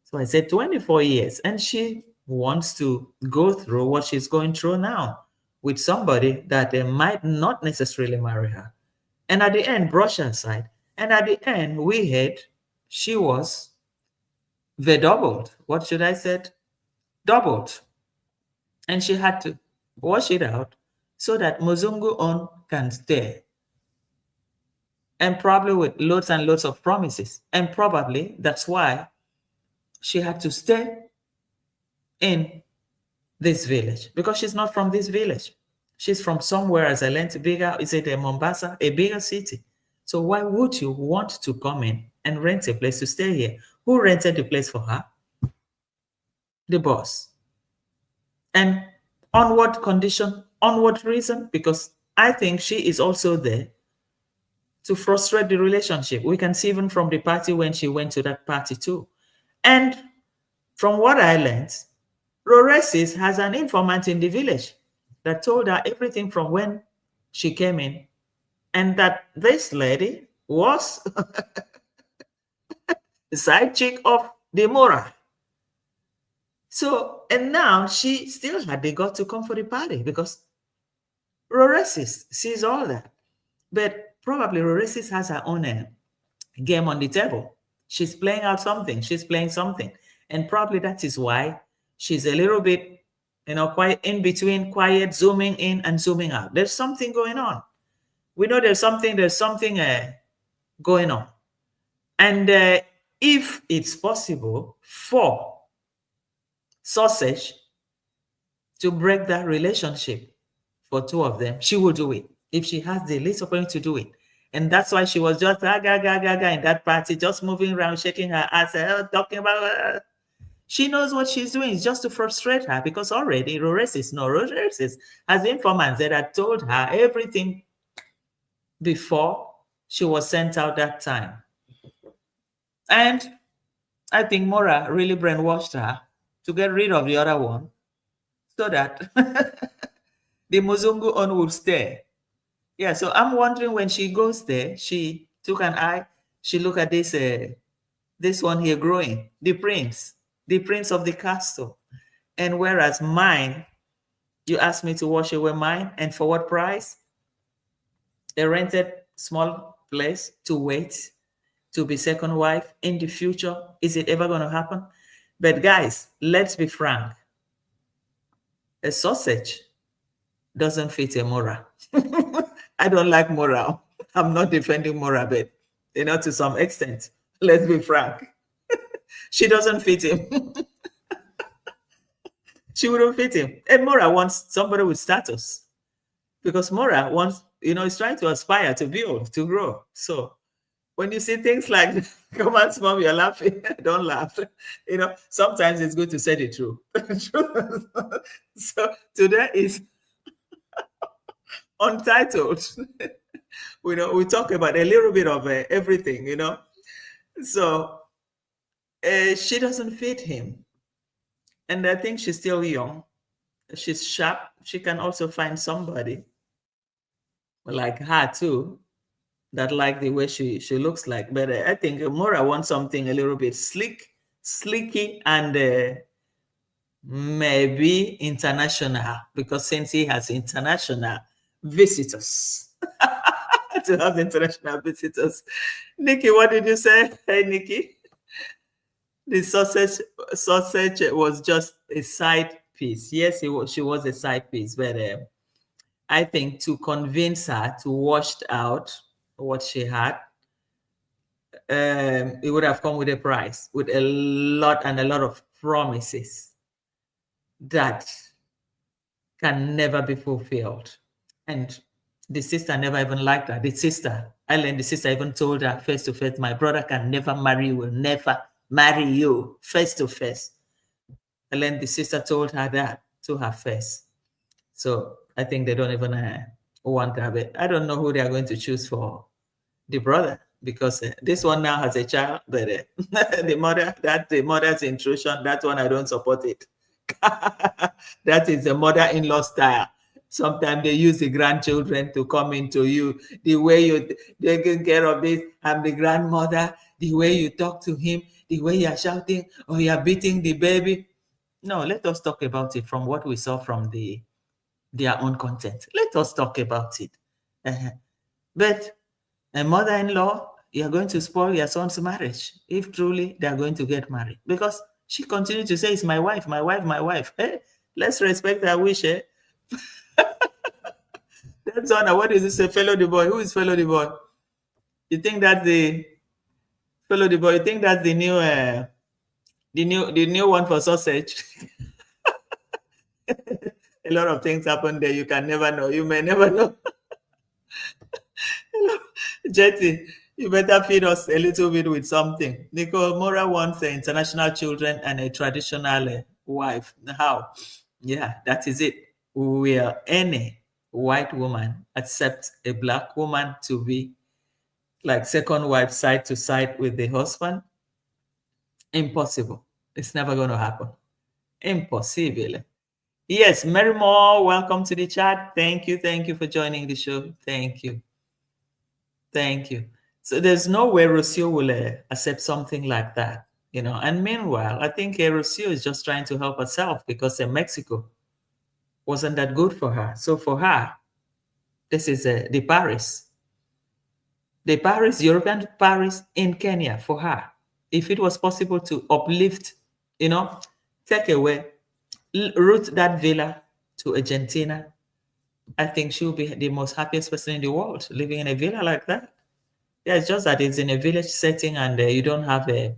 So I said 24 years. And she wants to go through what she's going through now with somebody that might not necessarily marry her. And at the end, brush her aside. And at the end, we heard she was doubled. What should I say? Doubled. And she had to wash it out so that Muzungu On can stay. And probably with loads and loads of promises. And probably that's why she had to stay in this village, because she's not from this village. She's from somewhere, as I learned, bigger, is it Mombasa, a bigger city. So why would you want to come in and rent a place to stay here? Who rented the place for her? The boss. And on what condition? On what reason? Because I think she is also there to frustrate the relationship. We can see even from the party when she went to that party too. And from what I learned, Roresis has an informant in the village that told her everything from when she came in, and that this lady was the side chick of Demora. So, and now she still had the gut to come for the party, because Roresis sees all that. But probably Roresis has her own game on the table. She's playing out something. She's playing something. And probably that is why she's a little bit, quite in between, quiet, zooming in and zooming out. There's something going on. We know there's something going on. And if it's possible for Sausage to break that relationship for two of them, she will do it. If she has the least opportunity to do it. And that's why she was just in that party, just moving around, shaking her ass, talking about She knows what she's doing. It's just to frustrate her, because already Roresis has informants that had told her everything before she was sent out that time. And I think Mora really brainwashed her to get rid of the other one, so that the Muzungu On would stay. Yeah, so I'm wondering, when she goes there, she took an eye, she looked at this one here growing, the prince of the castle. And whereas mine, you asked me to wash away mine, and for what price? A rented small place to wait to be second wife in the future. Is it ever going to happen? But guys, let's be frank. A sausage doesn't fit a Mora. I don't like Mora. I'm not defending Mora, but to some extent, let's be frank. She doesn't fit him. She wouldn't fit him. And Mora wants somebody with status, because Mora wants, is trying to aspire, to build, to grow. So when you see things like, come on, mom, you're laughing. Don't laugh. Sometimes it's good to say the truth. So today is Untitled. We talk about a little bit of everything, So she doesn't fit him. And I think she's still young. She's sharp. She can also find somebody like her too, that like the way she looks like. But I think Mora wants something a little bit slicky, and maybe international, because since he has international visitors. To have international visitors. Nikki, what did you say? Hey, Nikki. The sausage was just a side piece. Yes, she was a side piece, but I think to convince her to wash out what she had, it would have come with a price, with a lot of promises that can never be fulfilled. And the sister never even liked her. The sister even told her face to face, my brother can never marry you, will never marry you face to face. Ellen, the sister told her that to her face. So I think they don't even want to have it. I don't know who they are going to choose for the brother, because this one now has a child, but the mother's intrusion, that one I don't support it. That is the mother-in-law style. Sometimes they use the grandchildren to come into you. The way you're taking care of this, I'm the grandmother. The way you talk to him, the way you're shouting or you're beating the baby. No, let us talk about it from what we saw from their own content. Let us talk about it. But a mother-in-law, you're going to spoil your son's marriage if truly they're going to get married, because she continued to say, it's my wife, my wife, my wife. Hey, let's respect her wish. That's Honor. What is this? A fellow the boy? Who is fellow the boy? You think that's the fellow the boy? You think that's the new one for sausage? A lot of things happen there. You can never know. You may never know. Jetty, you better feed us a little bit with something. Nicole Mora wants international children and a traditional wife. How? Yeah, that is it. Will any white woman accept a black woman to be like second wife, side to side with the husband? Impossible. It's never going to happen. Impossible. Yes, Mary Moore, welcome to the chat. Thank you. Thank you for joining the show. Thank you. Thank you. So there's no way Rocio will accept something like that, you know. And meanwhile, I think Rocio is just trying to help herself, because Mexico wasn't that good for her. So for her, this is the Paris, European Paris in Kenya for her. If it was possible to uplift, you know, take away, route that villa to Argentina, I think she'll be the most happiest person in the world living in a villa like that. Yeah, it's just that it's in a village setting, and you don't have you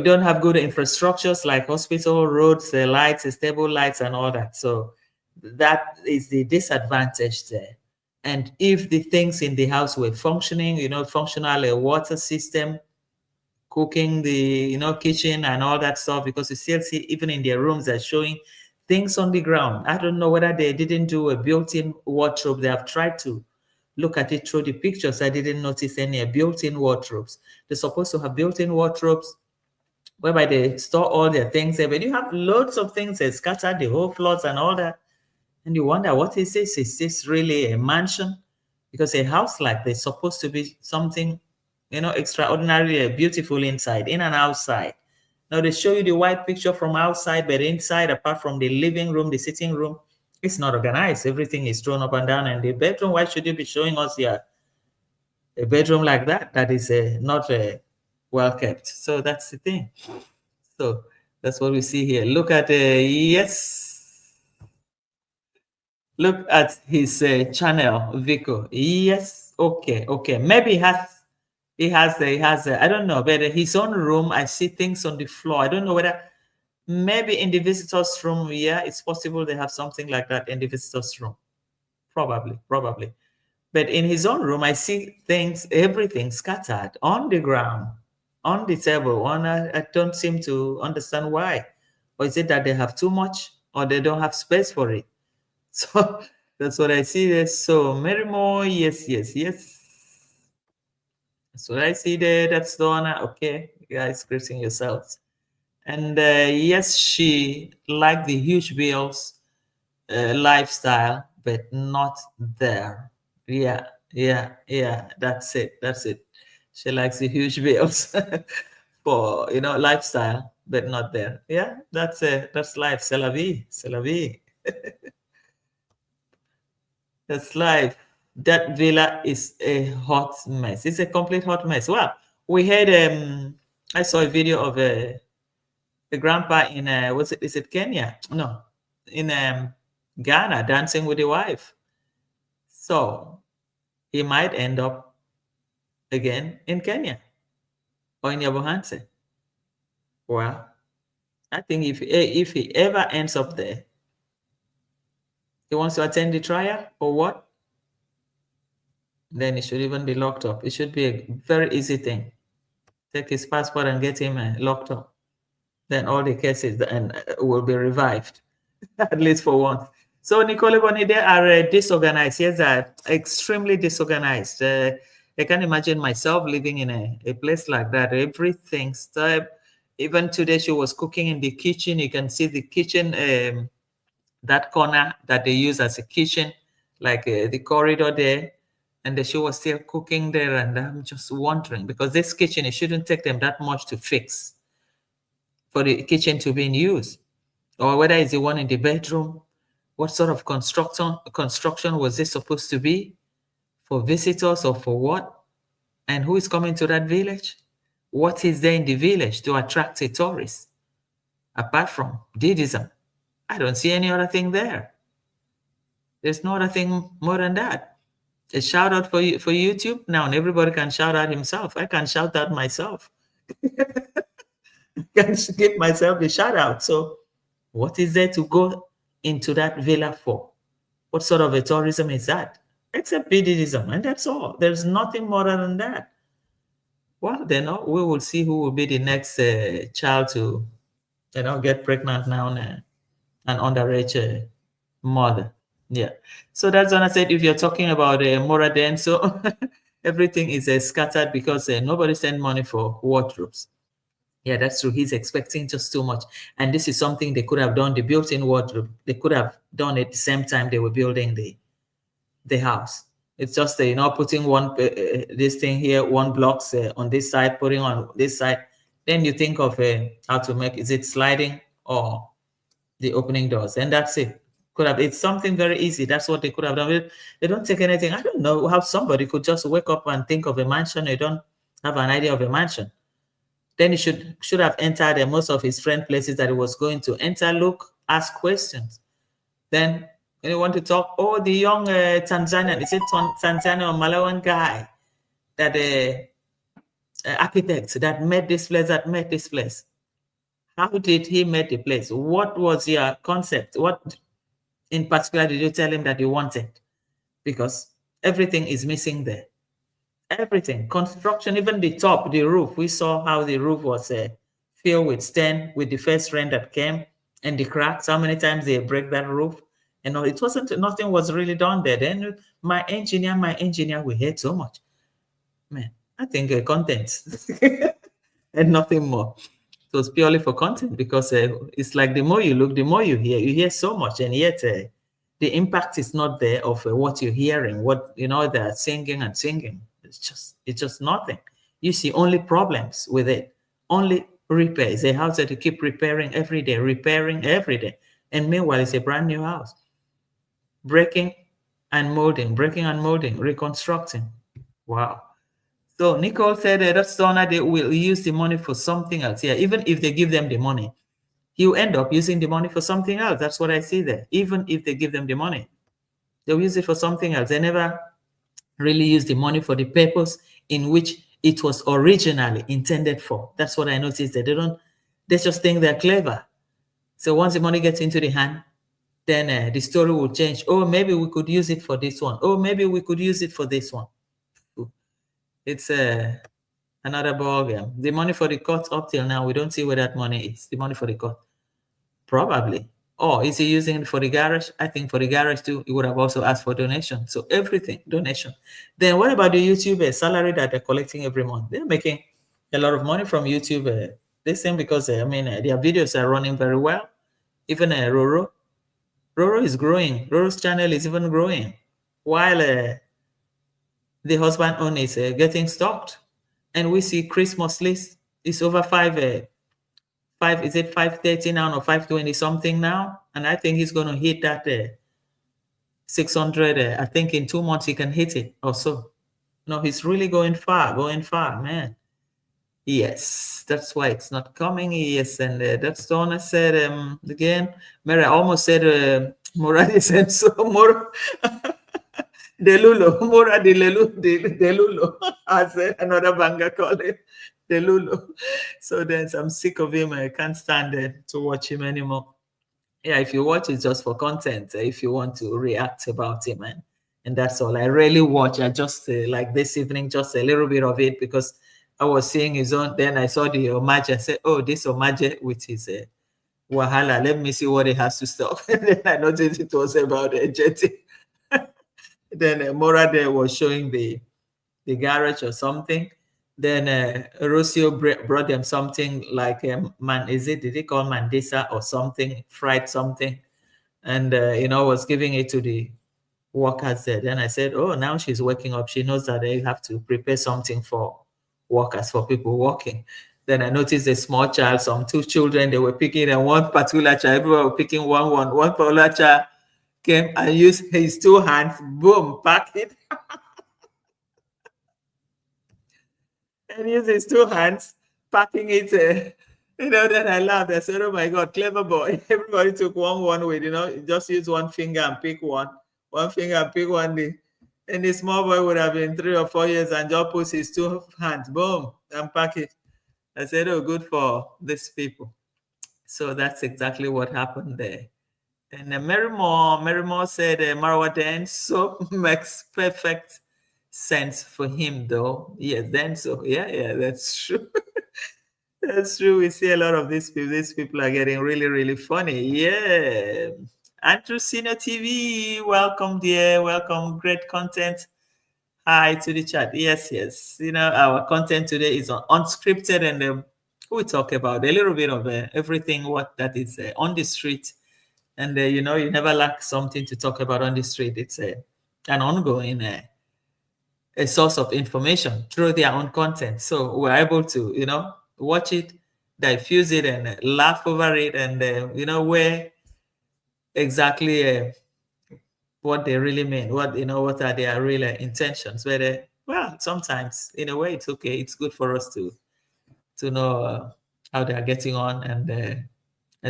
don't have good infrastructures like hospital, roads, lights, stable lights, and all that. So that is the disadvantage there. And if the things in the house were functioning, you know, functional water system, cooking, the kitchen and all that stuff, because you still see even in their rooms they're showing things on the ground. I don't know whether they didn't do a built-in wardrobe. They have tried to look at it through the pictures. I didn't notice any built-in wardrobes. They're supposed to have built-in wardrobes whereby they store all their things there, but you have loads of things that scattered the whole floors and all that. And you wonder, what is this? Is this really a mansion? Because a house like this is supposed to be something, you know, extraordinarily beautiful inside, in and outside. Now they show you the white picture from outside, but inside, apart from the living room, the sitting room, it's not organized. Everything is thrown up and down. And the bedroom, why should you be showing us a bedroom like that? That is not well kept. So that's the thing. So that's what we see here. Look at yes. Look at his channel, Vico. Yes. Okay. Maybe he has I don't know, but his own room, I see things on the floor. I don't know whether maybe in the visitors room, yeah, it's possible they have something like that in the visitors room. Probably. But in his own room, I see things, everything scattered on the ground, on the table. I don't seem to understand why. Or is it that they have too much, or they don't have space for it? So that's what I see there. So Mary Moore, yes. That's what I see there. That's Donna. Okay, you guys greeting yourselves. And yes, she liked the huge bills lifestyle, but not there. Yeah. That's it. She likes the huge bills for lifestyle, but not there. Yeah, that's life. C'est la vie. C'est la vie. That's life. That villa is a hot mess. It's a complete hot mess. Well, we had I saw a video of a grandpa in is it Kenya? No, in Ghana, dancing with the wife. So he might end up again in Kenya or in Yabohanse. Well, I think if he ever ends up there, he wants to attend the trial or what, then he should even be locked up. It should be a very easy thing. Take his passport and get him locked up. Then all the cases will be revived, at least for once. So, Nicole Bonnie, they are disorganized. Yes, they are extremely disorganized. I can imagine myself living in a place like that. Everything, even today, she was cooking in the kitchen. You can see the kitchen, that corner that they use as a kitchen, like the corridor there. And she was still cooking there. And I'm just wondering, because this kitchen, it shouldn't take them that much to fix for the kitchen to be in use, or whether it's the one in the bedroom. What sort of construction was this supposed to be, for visitors or for what? And who is coming to that village? What is there in the village to attract a tourist apart from Didism? I don't see any other thing there. There's no other thing more than that. A shout out for YouTube now, and everybody can shout out himself. I can shout out myself. Can give myself a shout out. So, what is there to go into that villa for? What sort of a tourism is that? Except Buddhism, and that's all. There's nothing more than that. Well, then we will see who will be the next child to, get pregnant now and an underage mother. Yeah. So that's when I said, if you're talking about Moraden, so everything is scattered because nobody sent money for wardrobes. Yeah, that's true. He's expecting just too much. And this is something they could have done, the built-in wardrobe. They could have done it at the same time they were building the house. It's just, putting one, this thing here, one blocks on this side, putting on this side. Then you think of how to make, is it sliding or the opening doors? And that's it. It's something very easy. That's what they could have done. They don't take anything. I don't know how somebody could just wake up and think of a mansion. They don't have an idea of a mansion. Then he should have entered most of his friend places that he was going to enter, look, ask questions. Then when you want to talk, the young Tanzanian, is it Tanzanian or Malawian guy, that architect that met this place, How did he met the place? What was your concept? What in particular did you tell him that you wanted? Because everything is missing there. Everything, construction, even the top, the roof. We saw how the roof was filled with stain with the first rain that came, and the cracks. How many times they break that roof? And it wasn't. Nothing was really done there. Then my engineer, we hate so much. Man, I think content and nothing more. It was purely for content, because it's like the more you look, the more you hear. You hear so much, and yet the impact is not there of what you're hearing. What they're singing and singing. It's just nothing. You see only problems with it, only repairs. A house that you keep repairing every day, and meanwhile it's a brand new house. Breaking and molding, reconstructing. Wow. So Nicole said that's the owner, they will use the money for something else. Yeah, even if they give them the money, you end up using the money for something else. That's what I see there. Even if they give them the money, they'll use it for something else. They never really use the money for the purpose in which it was originally intended for. That's what I noticed. That they just think they're clever. So once the money gets into the hand, then the story will change. Oh, maybe we could use it for this one. Oh, maybe we could use it for this one. It's another ball game. The money for the court, up till now, we don't see where that money is. The money for the court, probably. Oh, is he using it for the garage? I think for the garage too, he would have also asked for donation. So everything, donation. Then what about the YouTube salary that they're collecting every month? They're making a lot of money from YouTube. This thing, because their videos are running very well. Even Roro is growing. Roro's channel is even growing, while the husband own is getting stocked. And we see Christmas list is over 5 is it 530 now or 520 something now? And I think he's going to hit that 600. I think in 2 months he can hit it or so. No, he's really going far, man. Yes, that's why it's not coming. Yes, and that's the one I said again. Mary, I almost said Morales and so more. Delulo, Mora Delulo, as another banger called it, Delulo. So then I'm sick of him. I can't stand it to watch him anymore. Yeah, if you watch it just for content, if you want to react about him, and that's all. I rarely watch. I just like this evening, just a little bit of it because I was seeing his own. Then I saw the Omaje. I said, "Oh, this Omaje with his Wahala. Let me see what he has to stop." And then I noticed it was about Jetty. Then Mora there was showing the garage or something. Then Rocio brought them something like man. Is it? Did he call mandisa or something? Fried something, and was giving it to the workers there. Then I said, "Oh, now she's waking up. She knows that they have to prepare something for workers, for people working." Then I noticed a small child, some two children, they were picking, and one particular child, everyone were picking one. One particular child came and used his two hands, boom, pack it, and used his two hands, packing it. Then I laughed. I said, "Oh my God, clever boy." Everybody took one way, just use one finger and pick one finger and pick one. And the small boy would have been 3 or 4 years and just puts his two hands, boom, and pack it. I said, "Oh, good for these people." So that's exactly what happened there. And Merrimore said Marwa dance so makes perfect sense for him, though. Yes, then so yeah, that's true. That's true. We see a lot of these people. These people are getting really, really funny. Yeah. Andrew Senior TV, welcome, dear. Welcome. Great content. Hi to the chat. Yes. Our content today is on unscripted, and we talk about a little bit of everything what that is on the street. And you never lack something to talk about on the street. It's an ongoing a source of information through their own content. So we're able to, watch it, diffuse it, and laugh over it, and where exactly what they really mean, what are their real intentions. Whether well, sometimes in a way it's okay. It's good for us to know how they are getting on, and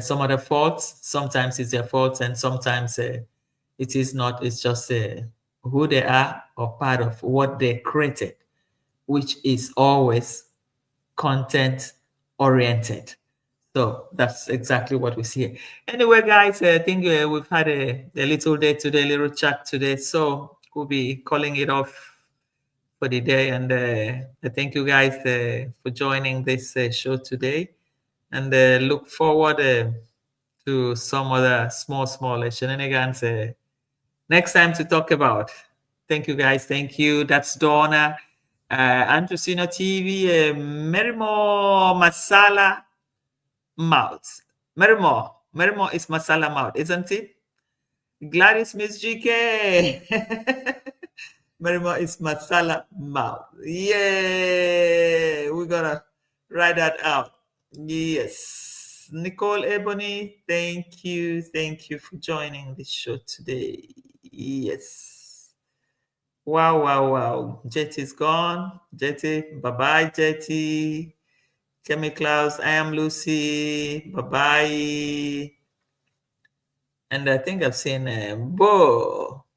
some of the faults. Sometimes it's their faults, and sometimes it is not. It's just who they are or part of what they created, which is always content oriented. So that's exactly what we see. Anyway, guys, I think we've had a little day today, a little chat today. So we'll be calling it off for the day. And I thank you guys for joining this show today. And look forward to some other small shenanigans next time to talk about. Thank you, guys. Thank you. That's Donna, Antrosino TV, Merimo Masala Mouth. Merimo is Masala Mouth, isn't it? Gladys Miss GK. Merimo is Masala Mouth. Yeah, we're gonna write that out. Yes. Nicole Ebony, thank you for joining the show today. Yes. Wow. Jetty's gone. Jetty, bye-bye, Jetty. Kemi Klaus, I am Lucy. Bye-bye. And I think I've seen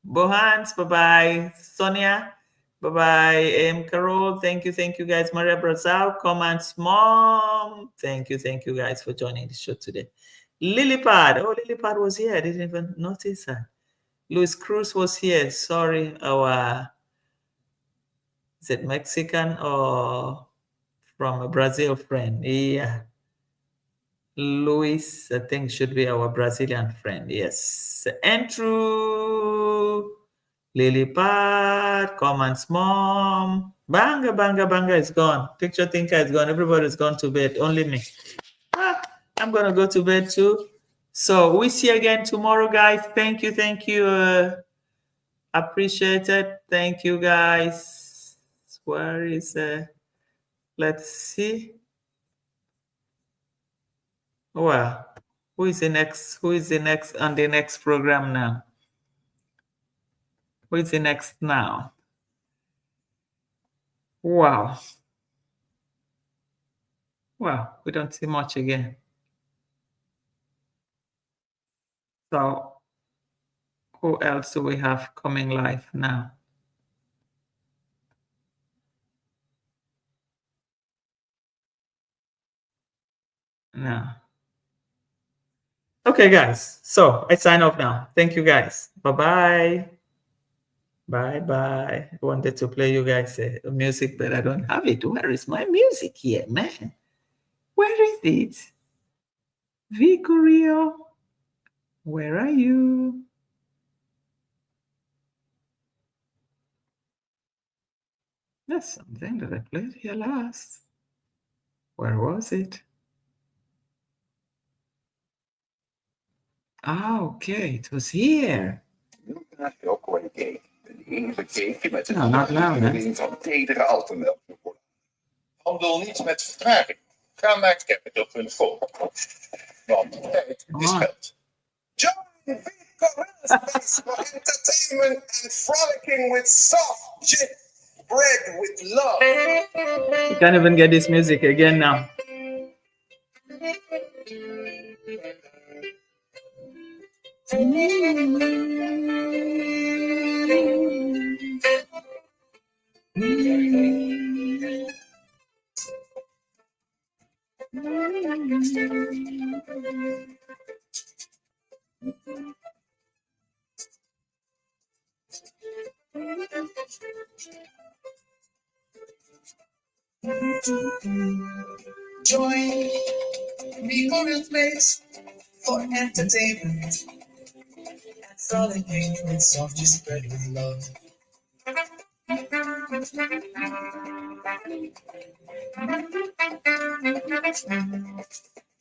Bohans. Bye-bye. Sonia. Bye-bye. Carol. Thank you guys. Maria Brazil. Comments, Mom. Thank you guys for joining the show today. Lilipad. Oh, Lilipad was here. I didn't even notice her. Luis Cruz was here. Sorry, is it Mexican or from a Brazil friend? Yeah. Luis, I think, should be our Brazilian friend. Yes. Andrew, Lilipad, Commons Mom. Banga is gone. Picture Thinker is gone. Everybody's gone to bed. Only me. I'm going to go to bed too. So we see you again tomorrow, guys. Thank you. Appreciate it. Thank you, guys. Where is let's see. Well, who is the next on the next program now? Who is the next now? Wow, we don't see much again. So who else do we have coming live now? No. Okay, guys. So I sign off now. Thank you, guys. Bye-bye. Bye-bye. I wanted to play you guys music, but I don't have it. Where is my music here, man? Where is it? Vicorio, where are you? That's something that I played here last. Where was it? Ah, okay, it was here. Chocolate een heerlijk cakeje met Nou, not now, hè? van tedere altemelkchocolade. Handel niet met vertraging. Ga naar capital.com. Want tijd is geld. Join Big Gorilla Space for entertainment and frolicking with soft shit bread with love. You can't even get this music again now. Join Big Gorilla Space for entertainment and frolicking with soft shit bread with love.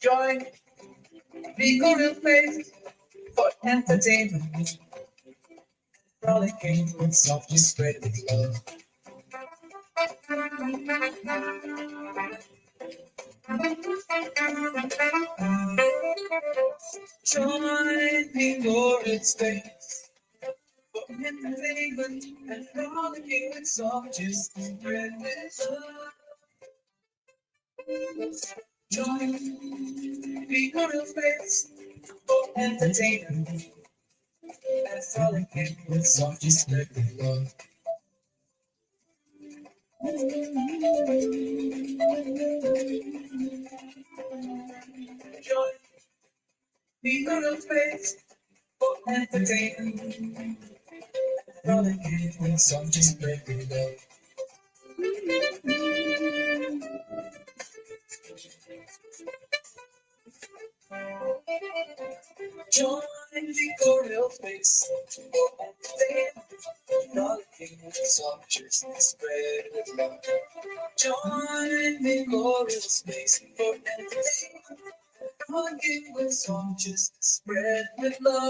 Join Big Gorilla Space for entertainment, frolicking with soft shit bread with love. Join Big Gorilla Space for entertainment and frolicking with soft shit bread with love. Join Big Gorilla Space for entertainment and frolicking with soft shit bread with love. Join Big Gorilla Space for entertainment, frolicking with soft shit bread with love. Join the Gorilla Space for entertainment, frolicking with soft shit spread with love. Join the Gorilla Space for entertainment, frolicking with soft shit spread with love.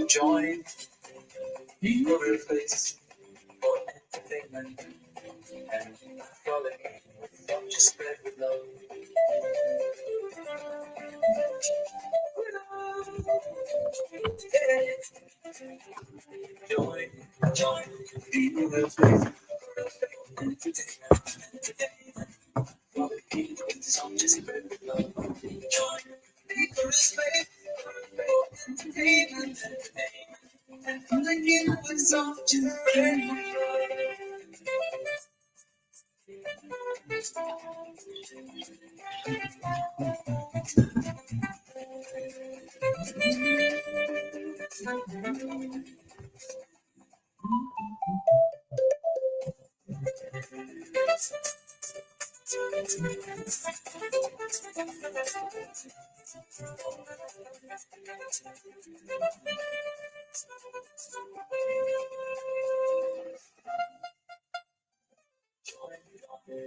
Join the Gorilla Space for entertainment and frolicking with soft shit spread with love. Join the Gorilla Space for entertainment, frolicking with soft shit spread with love. Join the Gorilla Space for entertainment and frolicking with soft shit spread with love.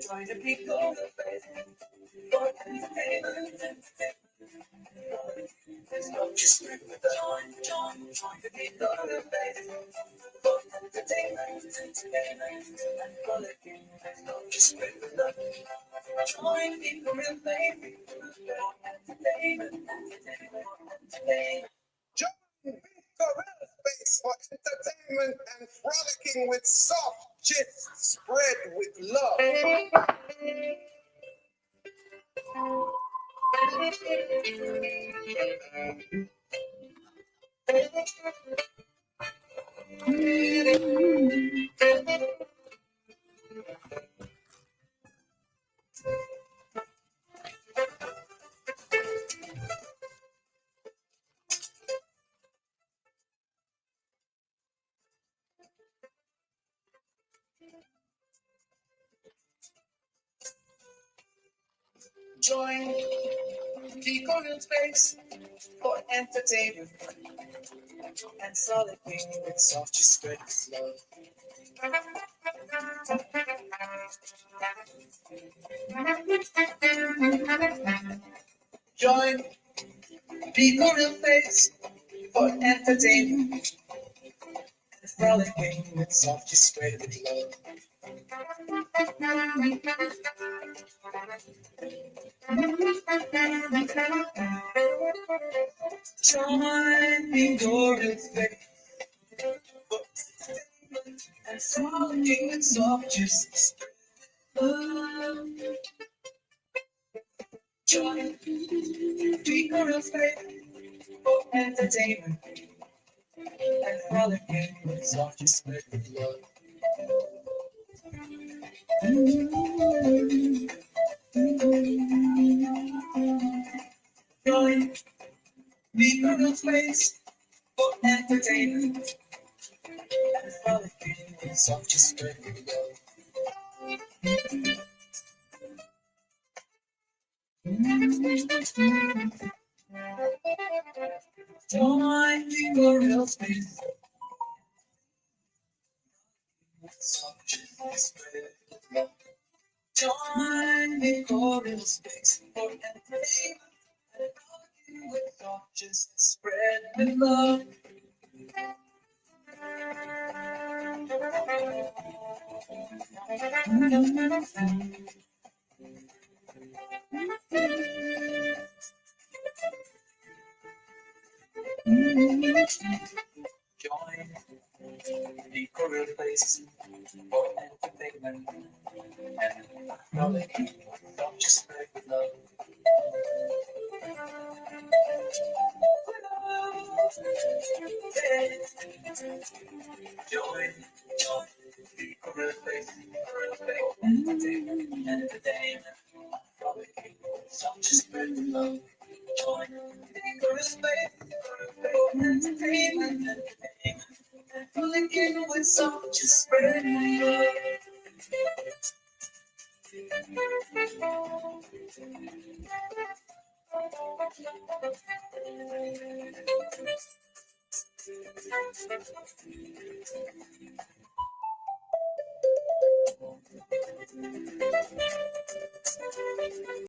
Join the people of faith for entertainment. There's no just with the join the people of faith for entertainment and frolicking. There's no just with the join people of faith for entertainment. Join Big Gorilla Space for entertainment and frolicking with soft shit spread with love. Join people in space for entertainment and frolicking with soft just spread its love. Join people in space for entertainment and frolicking with soft just spread its love. Join people in space for entertainment and frolicking with soft just spread love. Join people in space for entertainment and frolicking with soft just spread love. Join people in space for entertainment and frolicking with soft just spread love. Join people in space with soft just spread love. Join people in space for entertainment and frolicking with soft just spread with love. Join the career place for entertainment and knowledge. Don't just spread with love. Join the career place for entertainment and don't just spread with love. Join the career place for entertainment and frolicking with song, just spread love.